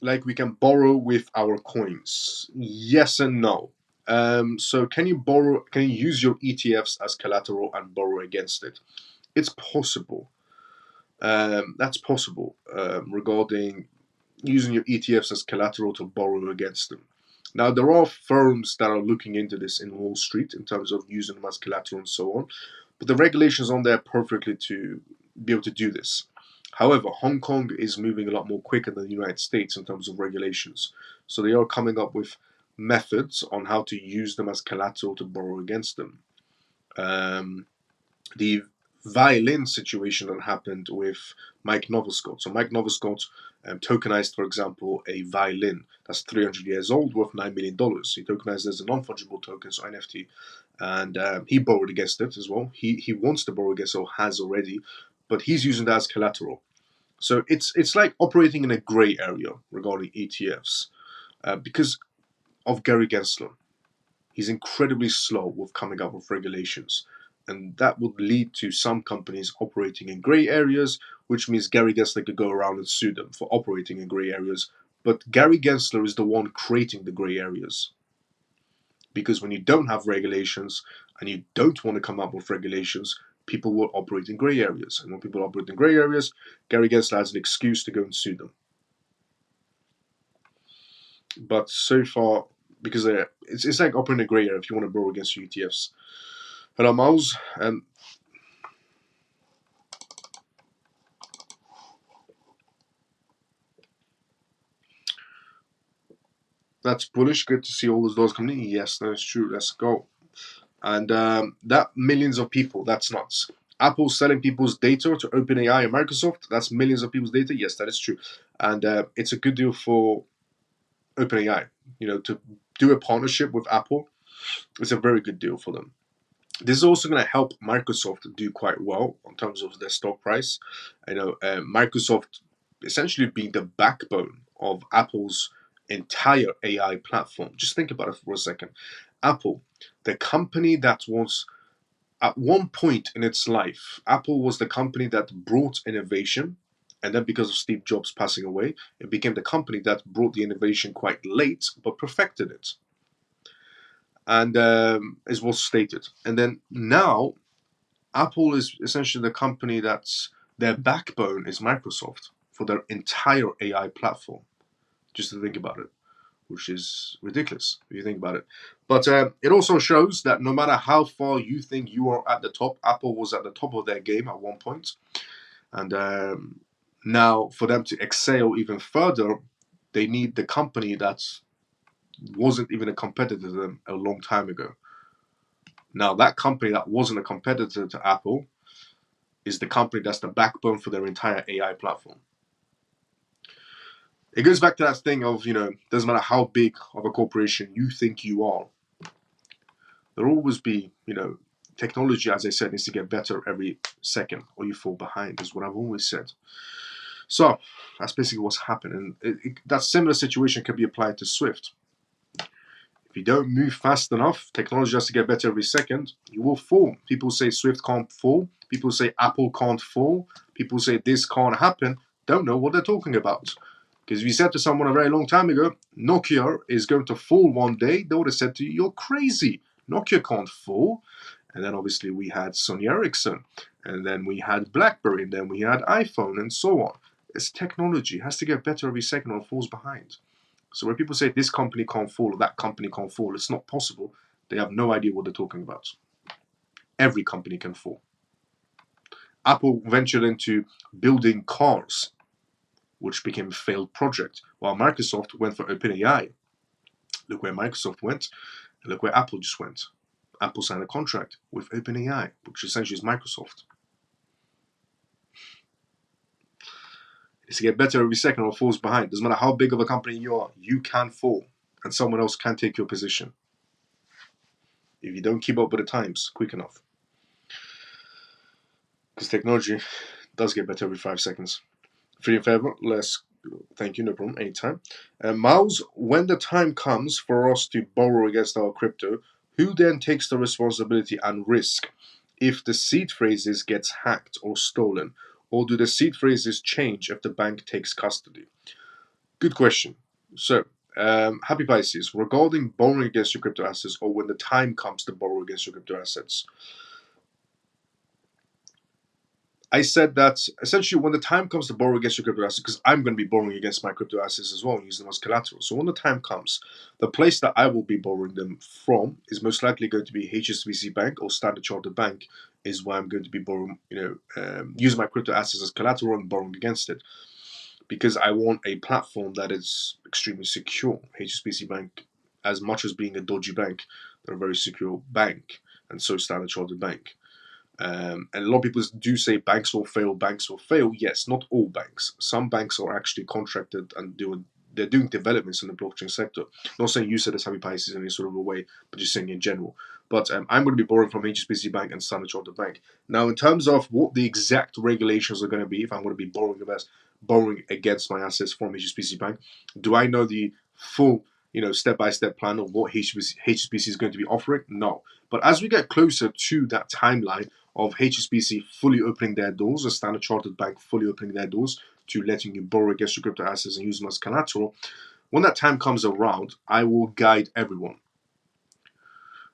Speaker 1: like we can borrow with our coins? Yes and no. So can you use your ETFs as collateral and borrow against it? It's possible. That's possible regarding using your ETFs as collateral to borrow against them. Now, there are firms that are looking into this in Wall Street in terms of using them as collateral and so on, but the regulations on there perfectly to be able to do this. However, Hong Kong is moving a lot more quicker than the United States in terms of regulations. So they are coming up with methods on how to use them as collateral to borrow against them. The violin situation that happened with Mike Novoscott. So Mike Novoscott tokenized, for example, a violin that's 300 years old worth $9 million. He tokenized as a non-fungible token, so NFT, and he borrowed against it as well. He wants to borrow against, or has already, but he's using that as collateral. So it's like operating in a gray area regarding ETFs because of Gary Gensler. He's incredibly slow with coming up with regulations. And that would lead to some companies operating in gray areas, which means Gary Gensler could go around and sue them for operating in gray areas. But Gary Gensler is the one creating the gray areas. Because when you don't have regulations and you don't want to come up with regulations, people will operate in gray areas. And when people operate in gray areas, Gary Gensler has an excuse to go and sue them. But so far, because it's like operating in a gray area if you want to borrow against your ETFs. Hello, Miles. That's bullish. Good to see all those dollars coming in. Yes, that is true. Let's go. And that millions of people, that's nuts. Apple selling people's data to OpenAI and Microsoft, that's millions of people's data. Yes, that is true. And it's a good deal for OpenAI. To do a partnership with Apple, it's a very good deal for them. This is also going to help Microsoft do quite well in terms of their stock price. Microsoft essentially being the backbone of Apple's entire AI platform. Just think about it for a second. Apple, the company that was, at one point in its life, Apple was the company that brought innovation. And then because of Steve Jobs passing away, it became the company that brought the innovation quite late, but perfected it. And as was stated. And then now, Apple is essentially the company that's their backbone is Microsoft for their entire AI platform. Just to think about it, which is ridiculous if you think about it. But it also shows that no matter how far you think you are at the top, Apple was at the top of their game at one point. And now for them to excel even further, they need the company that wasn't even a competitor to them a long time ago. Now that company that wasn't a competitor to Apple is the company that's the backbone for their entire AI platform. It goes back to that thing of, doesn't matter how big of a corporation you think you are, there'll always be, technology, as I said, needs to get better every second or you fall behind, is what I've always said. So that's basically what's happening. And that similar situation can be applied to Swift. If you don't move fast enough, technology has to get better every second, you will fall. People say Swift can't fall. People say Apple can't fall. People say this can't happen. Don't know what they're talking about. Because if you said to someone a very long time ago, Nokia is going to fall one day, they would have said to you, you're crazy. Nokia can't fall. And then obviously we had Sony Ericsson. And then we had BlackBerry. And then we had iPhone and so on. It's technology. It has to get better every second or it falls behind. So when people say this company can't fall or that company can't fall, it's not possible. They have no idea what they're talking about. Every company can fall. Apple ventured into building cars, which became a failed project, while Microsoft went for OpenAI. Look where Microsoft went, and look where Apple just went. Apple signed a contract with OpenAI, which essentially is Microsoft. It's to get better every second or falls behind. Doesn't matter how big of a company you are, you can fall, and someone else can take your position if you don't keep up with the times quick enough. Because technology does get better every 5 seconds. Free in favor, let's thank you, no problem, anytime. Miles, when the time comes for us to borrow against our crypto, who then takes the responsibility and risk if the seed phrases gets hacked or stolen? Or do the seed phrases change if the bank takes custody? Good question. So, Happy Pisces, regarding borrowing against your crypto assets or when the time comes to borrow against your crypto assets, I said that essentially when the time comes to borrow against your crypto assets, because I'm going to be borrowing against my crypto assets as well and using them as collateral. So when the time comes, the place that I will be borrowing them from is most likely going to be HSBC Bank or Standard Chartered Bank, is where I'm going to be borrowing, using my crypto assets as collateral and borrowing against it, because I want a platform that is extremely secure. HSBC Bank, as much as being a dodgy bank, they're a very secure bank, and so Standard Chartered Bank. And a lot of people do say banks will fail, banks will fail. Yes, not all banks. Some banks are actually contracted and they're doing developments in the blockchain sector. Not saying you said this Happy Pisces in any sort of a way, but just saying in general. But I'm going to be borrowing from HSBC Bank and Standard Chartered Bank. Now, in terms of what the exact regulations are going to be, if I'm going to be borrowing against my assets from HSBC Bank, do I know the full step-by-step plan of what HSBC is going to be offering? No. But as we get closer to that timeline of HSBC fully opening their doors, a Standard Chartered Bank fully opening their doors to letting you borrow against your crypto assets and use them as collateral, when that time comes around, I will guide everyone,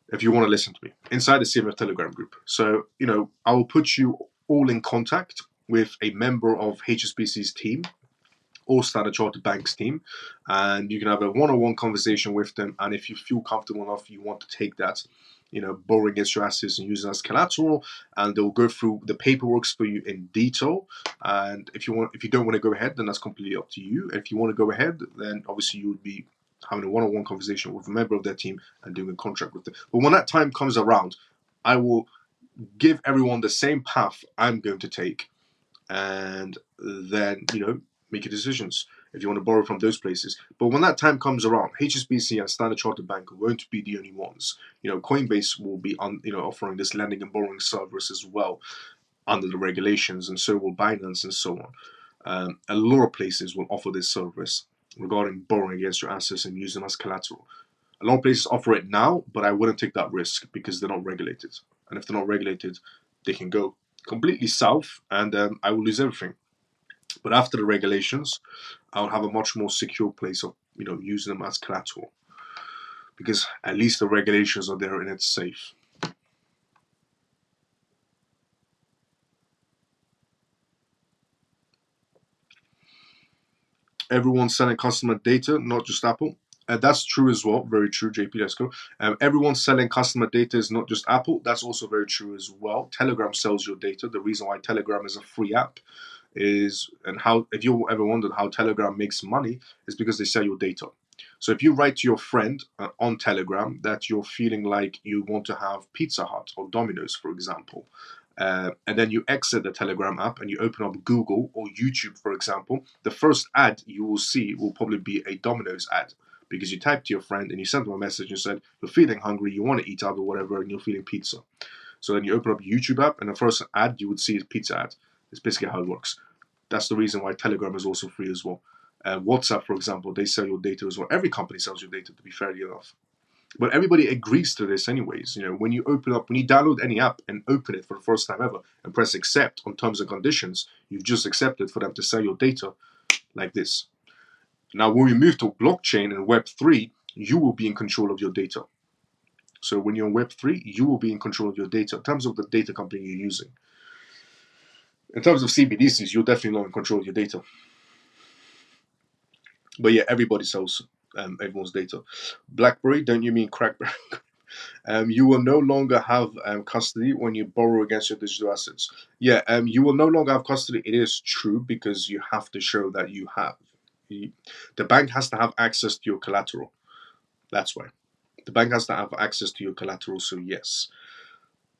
Speaker 1: if you want to listen to me, inside the CMF Telegram group. So, I will put you all in contact with a member of HSBC's team or Standard Chartered Bank's team, and you can have a one-on-one conversation with them. And if you feel comfortable enough, you want to take that, borrow against your assets and use it as collateral, and they'll go through the paperwork for you in detail. And if you don't want to go ahead, then that's completely up to you. And if you want to go ahead, then obviously you would be having a one-on-one conversation with a member of their team and doing a contract with them. But when that time comes around, I will give everyone the same path I'm going to take, and then make your decisions if you want to borrow from those places. But when that time comes around, HSBC and Standard Chartered Bank won't be the only ones. Coinbase will be offering this lending and borrowing service as well under the regulations, and so will Binance and so on. A lot of places will offer this service regarding borrowing against your assets and using them as collateral. A lot of places offer it now, but I wouldn't take that risk because they're not regulated. And if they're not regulated, they can go completely south, and I will lose everything. But after the regulations, I'll have a much more secure place of using them as collateral, because at least the regulations are there and it's safe. Everyone's selling customer data, not just Apple. That's true as well. Very true, JP. Let's go. Everyone's selling customer data is not just Apple. That's also very true as well. Telegram sells your data. The reason why Telegram is a free app is, and how, if you ever wondered how Telegram makes money, is because they sell your data. So if you write to your friend on Telegram that you're feeling like you want to have Pizza Hut or Domino's, for example, and then you exit the Telegram app and you open up Google or YouTube, for example, the first ad you will see will probably be a Domino's ad, because you typed to your friend and you sent them a message and said you're feeling hungry, you want to eat out or whatever, and you're feeling pizza. So then you open up YouTube app and the first ad you would see is pizza ad. It's basically how it works. That's the reason why Telegram is also free as well. WhatsApp, for example, they sell your data as well. Every company sells your data, to be fairly enough. But everybody agrees to this anyways. When you download any app and open it for the first time ever and press accept on terms and conditions, you've just accepted for them to sell your data like this. Now, when we move to blockchain and Web3, you will be in control of your data. So when you're on Web3, you will be in control of your data in terms of the data company you're using. In terms of CBDCs, you're definitely not in control of your data. But yeah, everybody sells everyone's data. BlackBerry, don't you mean Crackberry? You will no longer have custody when you borrow against your digital assets. Yeah, you will no longer have custody. It is true, because you have to show that you have. The bank has to have access to your collateral. That's why. The bank has to have access to your collateral, so yes.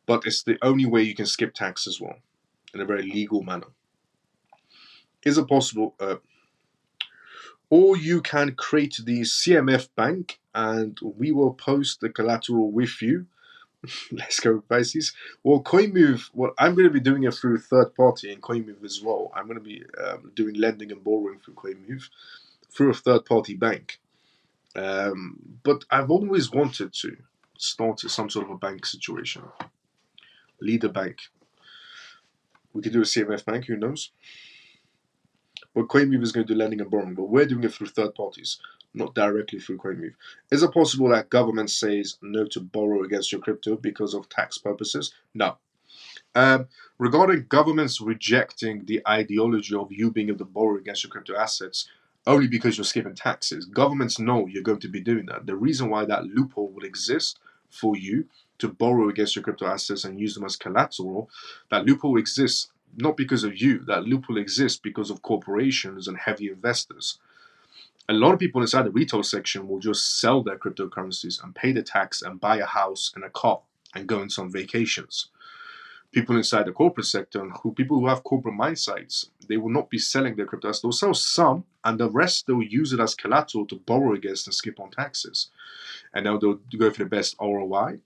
Speaker 1: But it's the only way you can skip tax as well, in a very legal manner. Is it possible? Or you can create the CMF bank and we will post the collateral with you. Let's go, Pisces. Well, CoinMove, I'm going to be doing it through third party in CoinMove as well. I'm going to be doing lending and borrowing through CoinMove through a third party bank. But I've always wanted to start some sort of a bank situation. Lead a bank. We could do a CMF bank, who knows? But CoinMove is going to do lending and borrowing, but we're doing it through third parties, not directly through CoinMove. Is it possible that government says no to borrow against your crypto because of tax purposes? No. Regarding governments rejecting the ideology of you being able to borrow against your crypto assets only because you're skipping taxes, governments know you're going to be doing that. The reason why that loophole would exist for you to borrow against your crypto assets and use them as collateral, that loophole exists not because of you. That loophole exists because of corporations and heavy investors. A lot of people inside the retail section will just sell their cryptocurrencies and pay the tax and buy a house and a car and go on some vacations. People inside the corporate sector and people who have corporate mindsets, they will not be selling their crypto assets. They'll sell some, and the rest they'll use it as collateral to borrow against and skip on taxes. And now they'll go for the best ROI,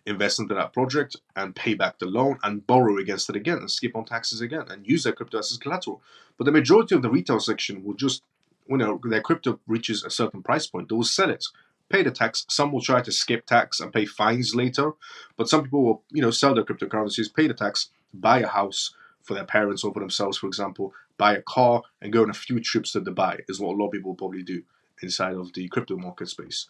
Speaker 1: invest into that project, and pay back the loan and borrow against it again and skip on taxes again and use their crypto assets as collateral. But the majority of the retail section will just, their crypto reaches a certain price point, they will sell it, pay the tax. Some will try to skip tax and pay fines later, but some people will, sell their cryptocurrencies, pay the tax, buy a house for their parents or for themselves, for example, buy a car and go on a few trips to Dubai, is what a lot of people will probably do inside of the crypto market space.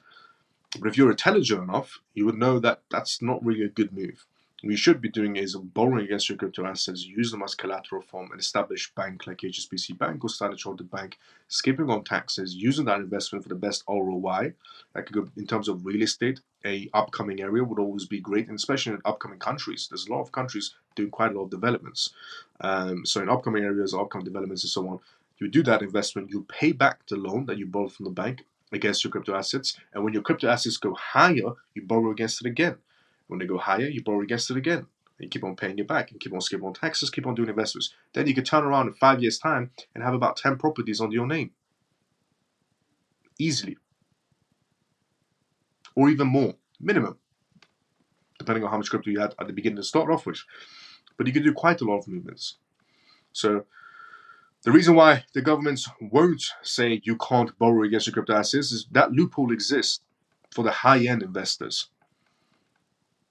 Speaker 1: But if you're intelligent enough, you would know that that's not really a good move. What you should be doing is borrowing against your crypto assets, use them as collateral from an established bank like HSBC Bank or Standard Chartered Bank, skipping on taxes, using that investment for the best ROI. That could go in terms of real estate. A upcoming area would always be great, and especially in upcoming countries. There's a lot of countries doing quite a lot of developments. So in upcoming areas, upcoming developments, and so on, you do that investment, you pay back the loan that you borrowed from the bank against your crypto assets, and when your crypto assets go higher, you borrow against it again. When they go higher, you borrow against it again. And you keep on paying it back and keep on skipping on taxes, keep on doing investments. Then you can turn around in 5 years' time and have about 10 properties under your name. Easily. Or even more. Minimum. Depending on how much crypto you had at the beginning to start off with. But you can do quite a lot of movements. So the reason why the governments won't say you can't borrow against your crypto assets is that loophole exists for the high-end investors.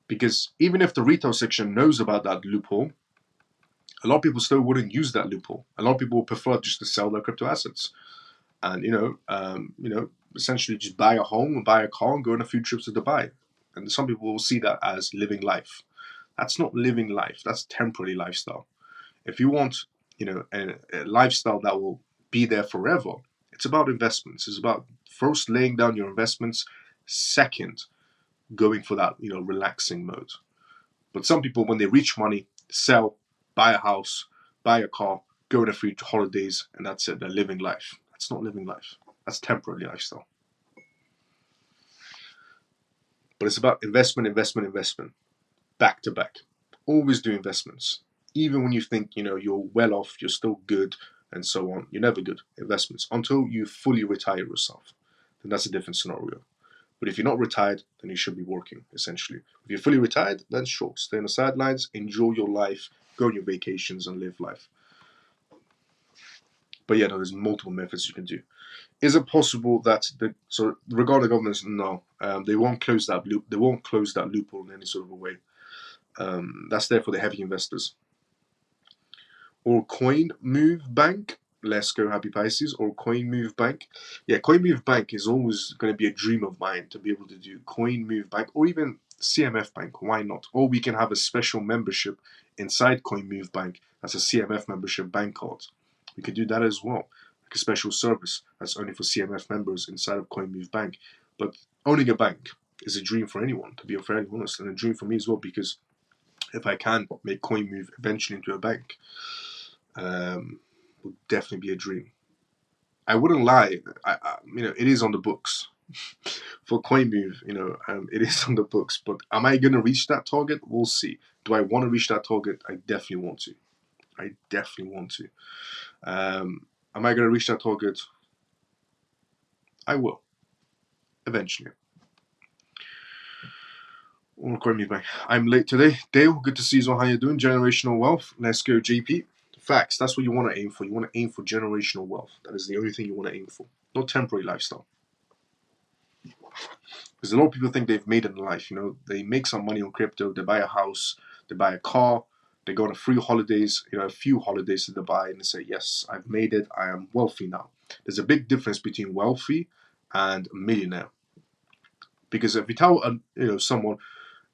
Speaker 1: Because even if the retail section knows about that loophole, a lot of people still wouldn't use that loophole. A lot of people would prefer just to sell their crypto assets, and essentially just buy a home and buy a car and go on a few trips to Dubai. And some people will see that as living life. That's not living life. That's temporary lifestyle. If you want, a lifestyle that will be there forever, it's about investments. It's about first laying down your investments, second going for that, relaxing mode. But some people, when they reach money, sell, buy a house, buy a car, go on a few holidays, and that's it. They're living life. That's not living life. That's temporary lifestyle. But it's about investment, back to back. Always do investments. Even when you think, you're well off, you're still good, and so on. You're never good. Investments. Until you fully retire yourself. Then that's a different scenario. But if you're not retired, then you should be working, essentially. If you're fully retired, then sure, stay on the sidelines, enjoy your life, go on your vacations, and live life. But yeah, there's multiple methods you can do. Is it possible that regarding the governments? No, they won't close that loop. They won't close that loophole in any sort of a way. That's there for the heavy investors. Or Coin Move Bank. Let's go, Happy Pisces. Or Coin Move Bank. Yeah, Coin Move Bank is always going to be a dream of mine to be able to do Coin Move Bank or even CMF Bank. Why not? Or we can have a special membership inside Coin Move Bank. That's a CMF membership bank card. We could do that as well. Like a special service that's only for CMF members inside of Coin Move Bank. But owning a bank is a dream for anyone, to be fairly honest, and a dream for me as well, because if I can make Coin Move eventually into a bank, would definitely be a dream. I wouldn't lie. It is on the books for CoinMove. It is on the books. But am I going to reach that target? We'll see. Do I want to reach that target? I definitely want to. Am I going to reach that target? I will. Eventually. CoinMove Bank. I'm late today. Dale, good to see you. How you doing? Generational wealth. Let's go, JP. Facts. That's what you want to aim for. You want to aim for generational wealth. That is the only thing you want to aim for. Not temporary lifestyle. Because a lot of people think they've made it in life. They make some money on crypto. They buy a house. They buy a car. They go on a few holidays to Dubai, and they say, yes, I've made it. I am wealthy now. There's a big difference between wealthy and a millionaire. Because if you tell someone,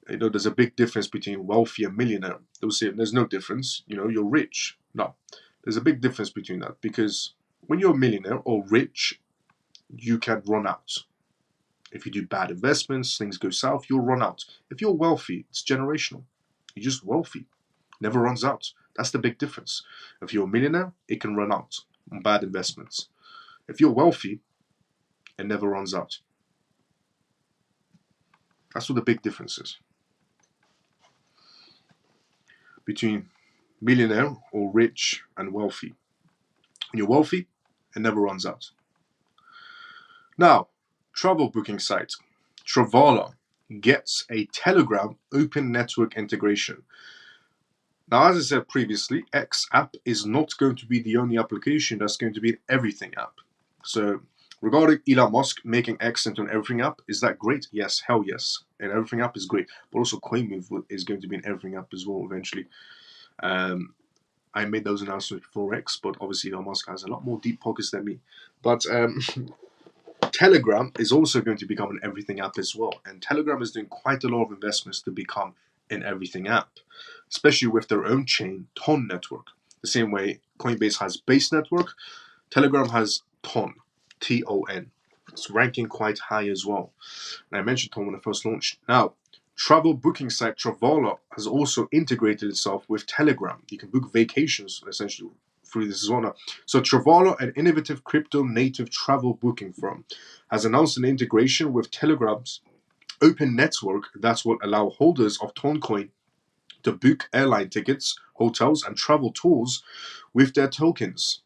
Speaker 1: There's a big difference between wealthy and millionaire. They'll say there's no difference. You're rich. No, there's a big difference between that, because when you're a millionaire or rich, you can run out. If you do bad investments, things go south, you'll run out. If you're wealthy, it's generational. You're just wealthy. Never runs out. That's the big difference. If you're a millionaire, it can run out on bad investments. If you're wealthy, it never runs out. That's what the big difference is between millionaire or rich and wealthy. When you're wealthy, it never runs out. Now, travel booking site Travala gets a Telegram open network integration. Now, as I said previously, X app is not going to be the only application that's going to be an everything app. So, regarding Elon Musk making X into an everything app, is that great? Yes, hell yes. An everything app is great. But also, CoinMove is going to be an everything app as well eventually. I made those announcements before X, but obviously Elon Musk has a lot more deep pockets than me. But Telegram is also going to become an everything app as well. And Telegram is doing quite a lot of investments to become an everything app, especially with their own chain, Ton Network. The same way Coinbase has Base Network, Telegram has Ton, Ton. It's ranking quite high as well. And I mentioned Ton when it first launched. Now, travel booking site Travala has also integrated itself with Telegram. You can book vacations essentially through this as well now. So Travala, an innovative crypto-native travel booking firm, has announced an integration with Telegram's open network that will allow holders of Toncoin to book airline tickets, hotels, and travel tours with their tokens,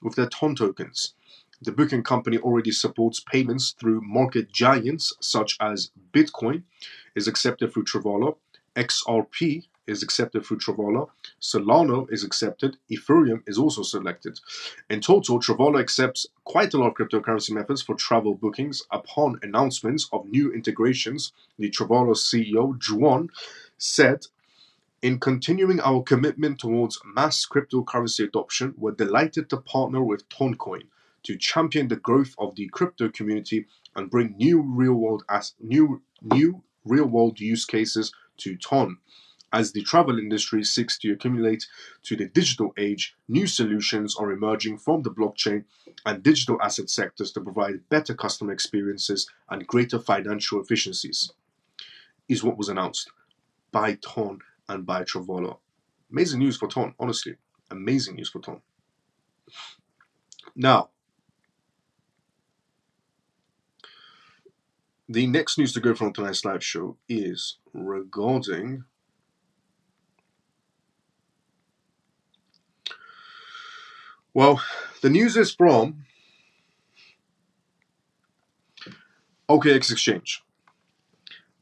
Speaker 1: with their Ton tokens. The booking company already supports payments through market giants such as Bitcoin is accepted through Travala, XRP is accepted through Travala, Solana is accepted, Ethereum is also selected. In total, Travala accepts quite a lot of cryptocurrency methods for travel bookings. Upon announcements of new integrations, the Travala CEO, Juan, said, "In continuing our commitment towards mass cryptocurrency adoption, we're delighted to partner with Toncoin to champion the growth of the crypto community and bring new real-world use cases to Ton. As the travel industry seeks to accumulate to the digital age, new solutions are emerging from the blockchain and digital asset sectors to provide better customer experiences and greater financial efficiencies," is what was announced by Ton and by Travala. Amazing news for Ton, honestly. Amazing news for Ton. Now, the next news to go from tonight's live show is regarding the news is from OKX Exchange.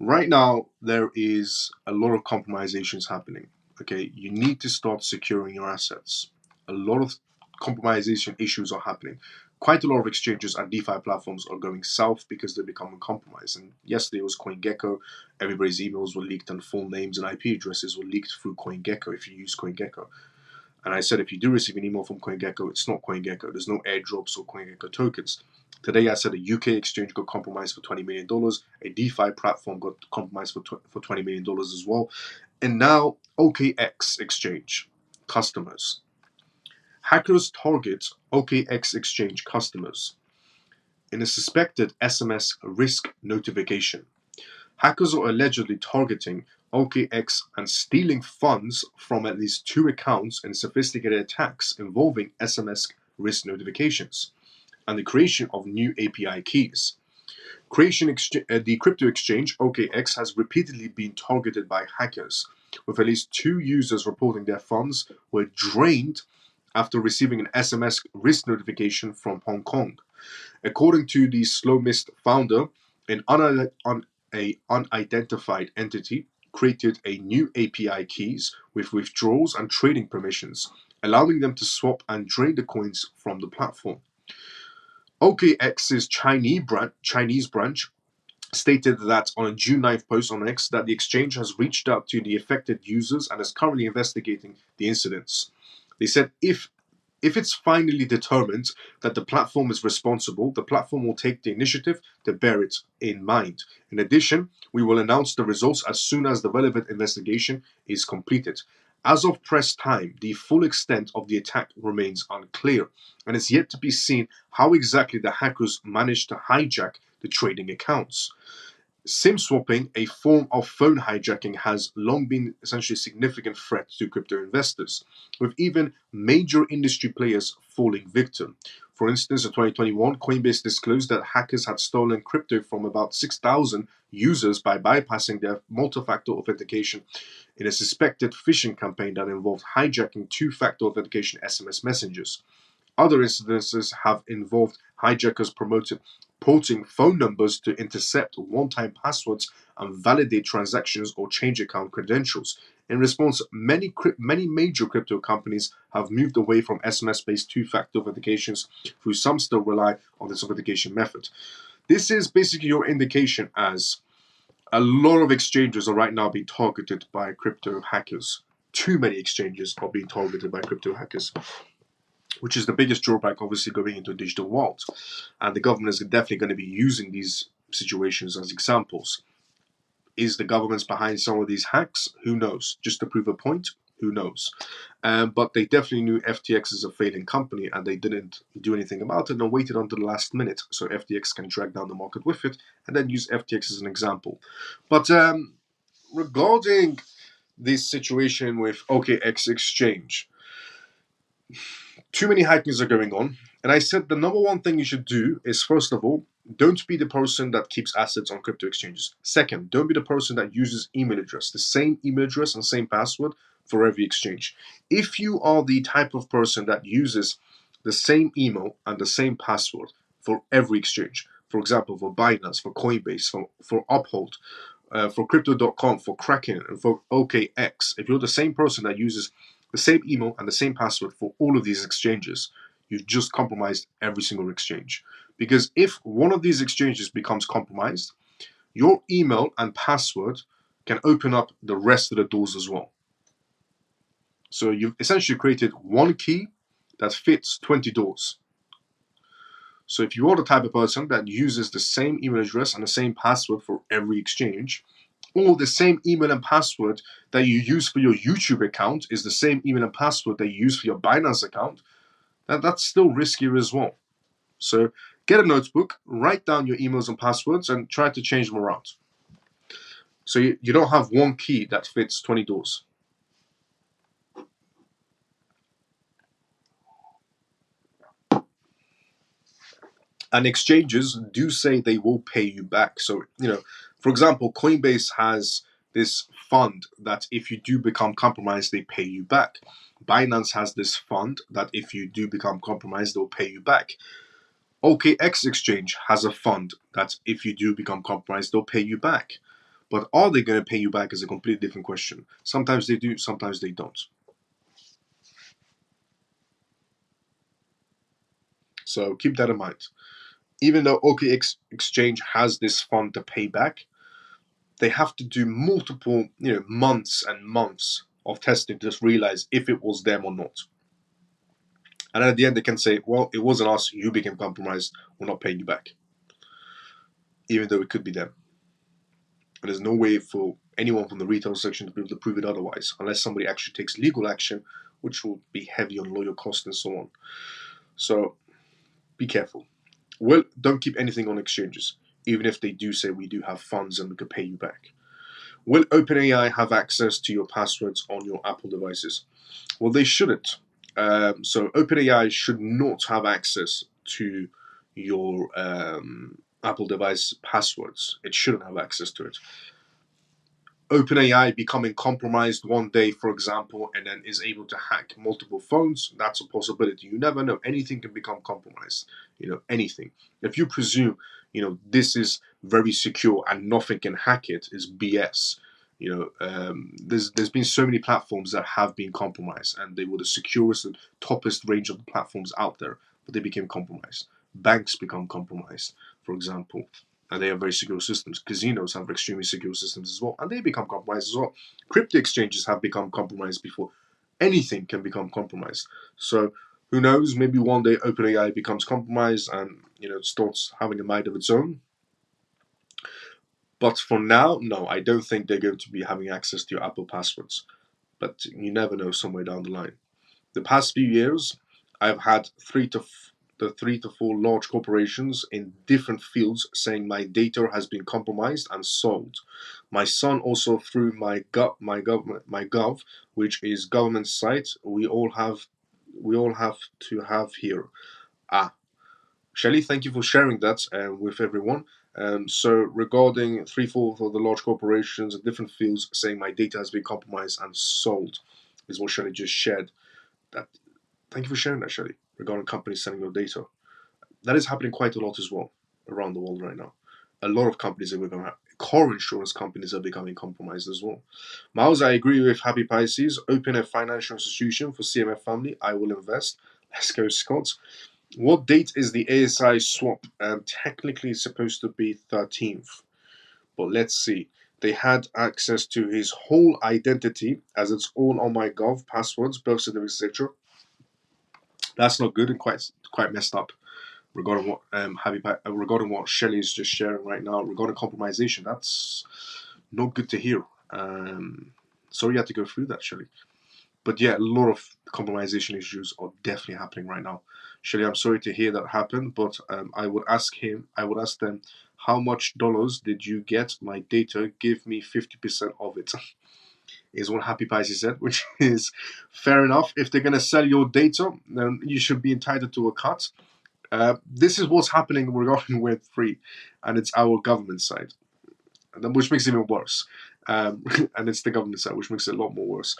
Speaker 1: Right now, there is a lot of compromisations happening. Okay, you need to start securing your assets. A lot of compromisation issues are happening. Quite a lot of exchanges and DeFi platforms are going south because they become compromised. And yesterday was CoinGecko. Everybody's emails were leaked and full names and IP addresses were leaked through CoinGecko if you use CoinGecko. And I said, if you do receive an email from CoinGecko, it's not CoinGecko. There's no airdrops or CoinGecko tokens. Today, I said a UK exchange got compromised for $20 million. A DeFi platform got compromised for $20 million as well. And now, OKX exchange customers. Hackers target OKX exchange customers in a suspected SMS risk notification. Hackers are allegedly targeting OKX and stealing funds from at least 2 accounts in sophisticated attacks involving SMS risk notifications and the creation of new API keys. The crypto exchange OKX has repeatedly been targeted by hackers, with at least 2 users reporting their funds were drained after receiving an SMS risk notification from Hong Kong. According to the Slow Mist founder, an unidentified entity created a new API keys with withdrawals and trading permissions, allowing them to swap and drain the coins from the platform. OKX's Chinese branch stated that on a June 9th post on X that the exchange has reached out to the affected users and is currently investigating the incidents. They said if If it's finally determined that the platform is responsible, the platform will take the initiative to bear it in mind. In addition, we will announce the results as soon as the relevant investigation is completed. As of press time, the full extent of the attack remains unclear, and it's yet to be seen how exactly the hackers managed to hijack the trading accounts. SIM swapping, a form of phone hijacking, has long been essentially a significant threat to crypto investors, with even major industry players falling victim. For instance, in 2021, Coinbase disclosed that hackers had stolen crypto from about 6,000 users by bypassing their multi-factor authentication in a suspected phishing campaign that involved hijacking two-factor authentication SMS messengers. Other incidences have involved hijackers porting phone numbers to intercept one-time passwords and validate transactions or change account credentials. In response, many major crypto companies have moved away from SMS-based two-factor authentications, though some still rely on this authentication method. This is basically your indication as a lot of exchanges are right now being targeted by crypto hackers. Too many exchanges are being targeted by crypto hackers, which is the biggest drawback, obviously, going into a digital world. And the government is definitely going to be using these situations as examples. Is the government behind some of these hacks? Who knows? Just to prove a point? Who knows? But they definitely knew FTX is a failing company, and they didn't do anything about it and waited until the last minute so FTX can drag down the market with it, and then use FTX as an example. But regarding this situation with OKX Exchange, too many hackings are going on. And I said the number one thing you should do is, first of all, don't be the person that keeps assets on crypto exchanges. Second, don't be the person that uses email address, the same email address and same password for every exchange. If you are the type of person that uses the same email and the same password for every exchange, for example, for Binance, for Coinbase, for Uphold, for Crypto.com, for Kraken, and for OKX, if you're the same person that uses the same email and the same password for all of these exchanges, you've just compromised every single exchange. Because if one of these exchanges becomes compromised, your email and password can open up the rest of the doors as well. So you've essentially created one key that fits 20 doors. So if you are the type of person that uses the same email address and the same password for every exchange, or the same email and password that you use for your YouTube account is the same email and password that you use for your Binance account, that's still riskier as well. So get a notebook, write down your emails and passwords, and try to change them around. So you don't have one key that fits 20 doors. And exchanges do say they will pay you back. So, for example, Coinbase has this fund that if you do become compromised, they pay you back. Binance has this fund that if you do become compromised, they'll pay you back. OKX Exchange has a fund that if you do become compromised, they'll pay you back. But are they going to pay you back is a completely different question. Sometimes they do, sometimes they don't. So keep that in mind. Even though OKX Exchange has this fund to pay back, they have to do multiple, months and months of testing to just realize if it was them or not. And at the end, they can say, well, it wasn't us, you became compromised, we're not paying you back. Even though it could be them. And there's no way for anyone from the retail section to be able to prove it otherwise, unless somebody actually takes legal action, which will be heavy on lawyer costs and so on. So be careful. Well, don't keep anything on exchanges, even if they do say we do have funds and we could pay you back. Will OpenAI have access to your passwords on your Apple devices? Well, they shouldn't. So OpenAI should not have access to your Apple device passwords. It shouldn't have access to it. OpenAI becoming compromised one day, for example, and then is able to hack multiple phones, that's a possibility. You never know. Anything can become compromised. Anything. If you presume, this is very secure and nothing can hack it, is BS. There's been so many platforms that have been compromised, and they were the securest and toppest range of the platforms out there, but they became compromised. Banks become compromised, for example, and they have very secure systems. Casinos have extremely secure systems as well, and they become compromised as well. Crypto exchanges have become compromised before. Anything can become compromised. So Who knows? Maybe one day OpenAI becomes compromised and starts having a mind of its own. But for now, no, I don't think they're going to be having access to your Apple passwords. But you never know somewhere down the line. The past few years, I've had the 3 to 4 large corporations in different fields saying my data has been compromised and sold. My son also through my gov, which is government site. We all have to have here. Ah, Shelley, thank you for sharing that with everyone. So regarding 3/4 of the large corporations in different fields saying my data has been compromised and sold, is what Shelley just shared. That Thank you for sharing that, Shelley, regarding companies selling your data. That is happening quite a lot as well around the world right now. A lot of companies are becoming car insurance companies are becoming compromised as well. Miles, I agree with Happy Pisces. Open a financial institution for CMF family. I will invest. Let's go, Scott. What date is the ASI swap? Technically, it's supposed to be 13th, but let's see. They had access to his whole identity as it's all on my gov, passwords, birth certificate, etc. That's not good and quite messed up. Regarding what regarding what Shelley is just sharing right now regarding compromisation, that's not good to hear. Sorry you had to go through that, Shelley. But yeah, a lot of compromisation issues are definitely happening right now. Shelley, I'm sorry to hear that happened, but I would ask them, how much dollars did you get my data? Give me 50% of it. Is what Happy Pisces said, which is fair enough. If they're going to sell your data, then you should be entitled to a cut. This is what's happening regarding Web3, and it's our government side, which makes it even worse. And it's the government side, which makes it a lot more worse.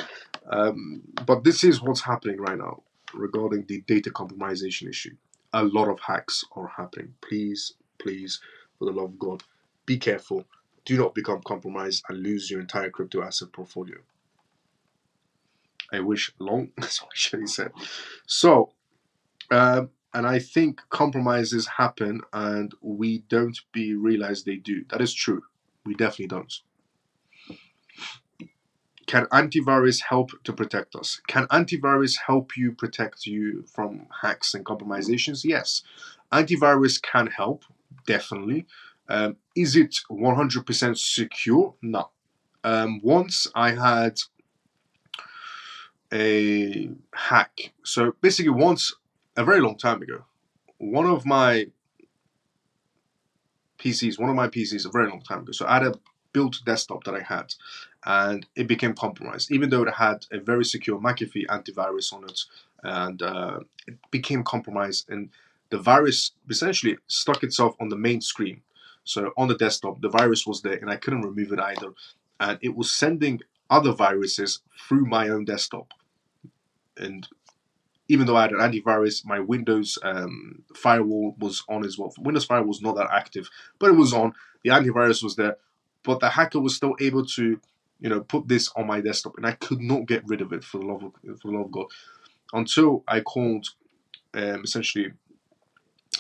Speaker 1: But this is what's happening right now regarding the data compromisation issue. A lot of hacks are happening. Please, please, for the love of God, be careful. Do not become compromised and lose your entire crypto asset portfolio. I wish long, that's what Shelley said. So, and I think compromises happen and we don't realize they do. That is true. We definitely don't. Can antivirus help to protect us? Can antivirus help you protect you from hacks and compromisations? Yes. Antivirus can help, definitely. Is it 100% secure? No. Once I had a hack. So basically, once, a very long time ago, one of my PCs, a very long time ago. So I had a built desktop that I had, and it became compromised, even though it had a very secure McAfee antivirus on it, and it became compromised, and the virus essentially stuck itself on the main screen. So on the desktop, the virus was there, and I couldn't remove it either, and it was sending other viruses through my own desktop, and even though I had an antivirus, my Windows firewall was on as well. Windows firewall was not that active, but it was on. The antivirus was there, but the hacker was still able to, put this on my desktop, and I could not get rid of it for the love of God, until I called essentially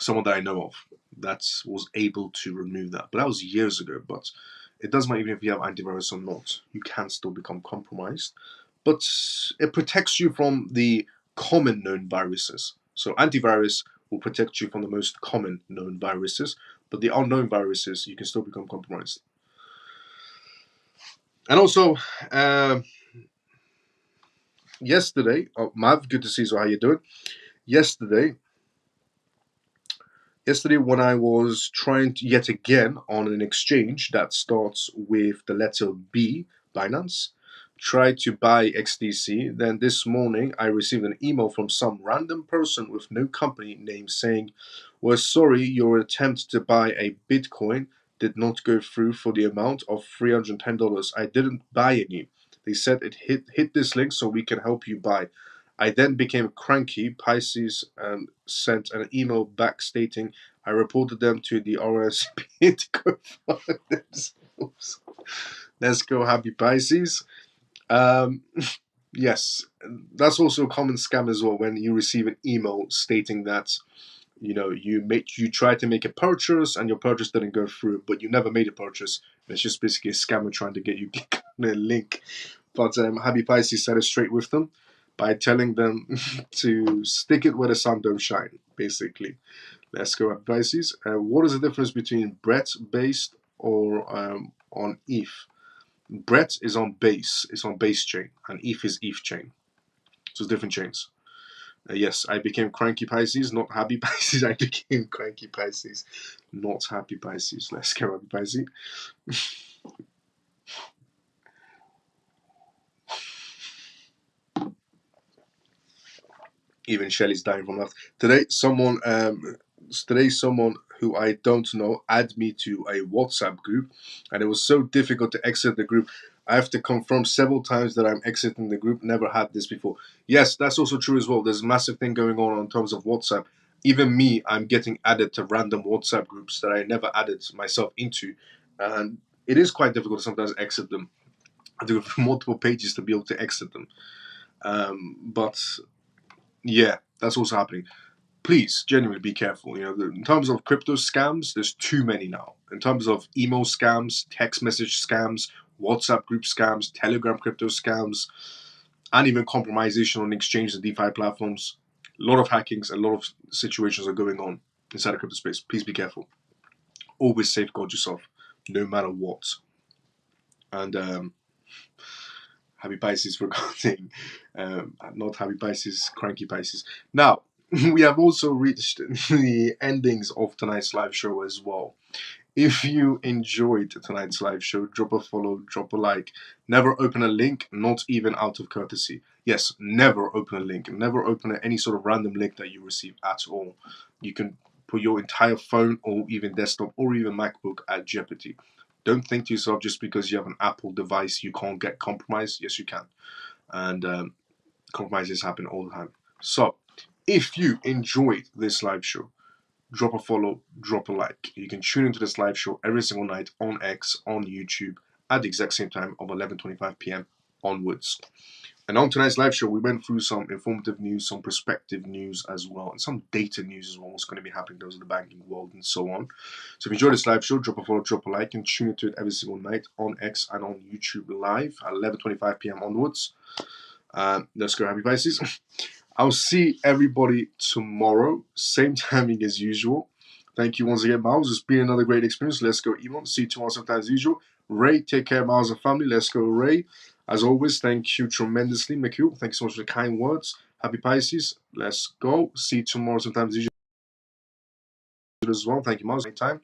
Speaker 1: someone that I know of that was able to remove that. But that was years ago. But it doesn't matter even if you have antivirus or not, you can still become compromised. But it protects you from the common known viruses. So antivirus will protect you from the most common known viruses, but the unknown viruses you can still become compromised. And also, yesterday, Mav, good to see you. So how you doing? Yesterday, when I was trying to yet again on an exchange that starts with the letter B, Binance, tried to buy XDC. Then this morning I received an email from some random person with no company name saying, "We're sorry, your attempt to buy a Bitcoin did not go through for the amount of $310. I didn't buy any. They said it hit this link so we can help you buy." I then became cranky. Pisces sent an email back stating I reported them to the RSP to go fuck themselves. Let's go, Happy Pisces. Yes, that's also a common scam as well when you receive an email stating that you try to make a purchase and your purchase didn't go through, but you never made a purchase. And it's just basically a scammer trying to get you a link. But Happy Pisces said it straight with them. by telling them to stick it where the sun don't shine, basically. Let's go up Pisces. What is the difference between Brett based or on ETH? Brett is on base, it's on base chain, and ETH is ETH chain. So it's different chains. Yes, I became cranky Pisces, not happy Pisces. I became cranky Pisces, not happy Pisces. Let's go happy Pisces. Even Shelly's dying from laughter. Today, someone who I don't know added me to a WhatsApp group, and it was so difficult to exit the group. I have to confirm several times that I'm exiting the group. Never had this before. Yes, that's also true as well. There's a massive thing going on in terms of WhatsApp. Even me, I'm getting added to random WhatsApp groups that I never added myself into, and it is quite difficult to sometimes exit them. I do multiple pages to be able to exit them. But yeah, that's also happening. Please, genuinely be careful. In terms of crypto scams, there's too many now. In terms of email scams, text message scams, WhatsApp group scams, Telegram crypto scams, and even compromisation on exchange and DeFi platforms. A lot of hackings, a lot of situations are going on inside the crypto space. Please be careful. Always safeguard yourself, no matter what. And happy Pisces regarding not happy Pisces, cranky Pisces. Now, we have also reached the endings of tonight's live show as well. If you enjoyed tonight's live show, drop a follow, drop a like. Never open a link, not even out of courtesy. Yes, never open a link. Never open any sort of random link that you receive at all. You can put your entire phone or even desktop or even MacBook at jeopardy. Don't think to yourself just because you have an Apple device you can't get compromised. Yes, you can. And compromises happen all the time. So, if you enjoyed this live show, drop a follow, drop a like. You can tune into this live show every single night on X, on YouTube, at the exact same time of 11:25 p.m. onwards. And on tonight's live show, we went through some informative news, some perspective news as well, and some data news as well, what's going to be happening in the banking world and so on. So if you enjoyed this live show, drop a follow, drop a like, and tune into it every single night on X and on YouTube live at 11:25 p.m. onwards. Let's go, happy Pisces. I'll see everybody tomorrow, same timing as usual. Thank you once again, Miles. It's been another great experience. Let's go, Elon. See you tomorrow, sometimes as usual. Ray, take care, Miles and family. Let's go, Ray. As always, thank you tremendously, Mikhail. Thank you so much for the kind words. Happy Pisces. Let's go. See you tomorrow, sometimes as usual as well. Thank you, Miles. Anytime.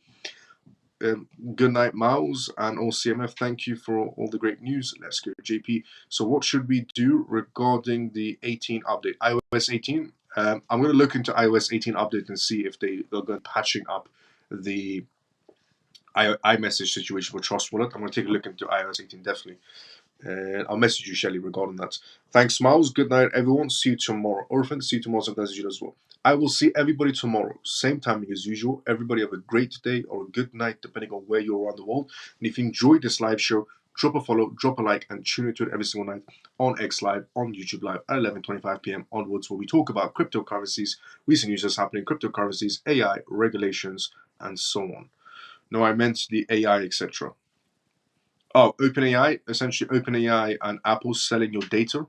Speaker 1: Good night, Miles, and all CMF. Thank you for all the great news. Let's go, JP. So, what should we do regarding the 18 update? iOS 18. I'm going to look into iOS 18 update and see if they're going patching up the iMessage situation for Trust Wallet. I'm going to take a look into iOS 18 definitely. I'll message you, Shelly, regarding that. Thanks, Miles. Good night, everyone. See you tomorrow. Orphan, see you tomorrow, sometimes as well. I will see everybody tomorrow, same timing as usual. Everybody have a great day or a good night, depending on where you're around the world. And if you enjoyed this live show, drop a follow, drop a like, and tune into it every single night on X Live, on YouTube Live at 11:25 p.m. onwards, where we talk about cryptocurrencies, recent news that's happening, cryptocurrencies, AI, regulations, and so on. No, I meant the AI, etc. Oh, OpenAI, essentially OpenAI and Apple selling your data.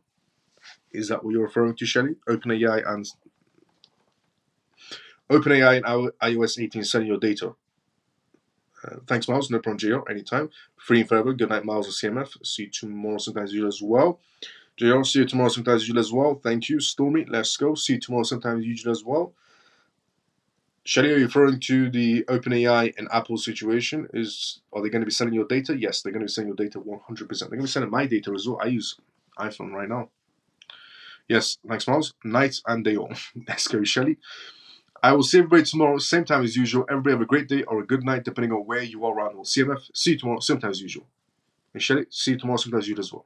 Speaker 1: Is that what you're referring to, Shelly? OpenAI and iOS 18 selling your data. Thanks, Miles. No problem, JR. Anytime. Free and forever. Good night, Miles of CMF. See you tomorrow, sometimes you as well. JR, see you tomorrow, sometimes you as well. Thank you. Stormy, let's go. See you tomorrow, sometimes you as well. Shelly, are you referring to the OpenAI and Apple situation? Are they going to be selling your data? Yes, they're going to be selling your data 100%. They're going to be selling my data as well. I use iPhone right now. Yes, thanks, Miles. Night and day all. Let's go, Shelly. I will see everybody tomorrow, same time as usual. Everybody have a great day or a good night, depending on where you are around the world. CMF, see you tomorrow, same time as usual. And Shelly, see you tomorrow, same time as usual as well.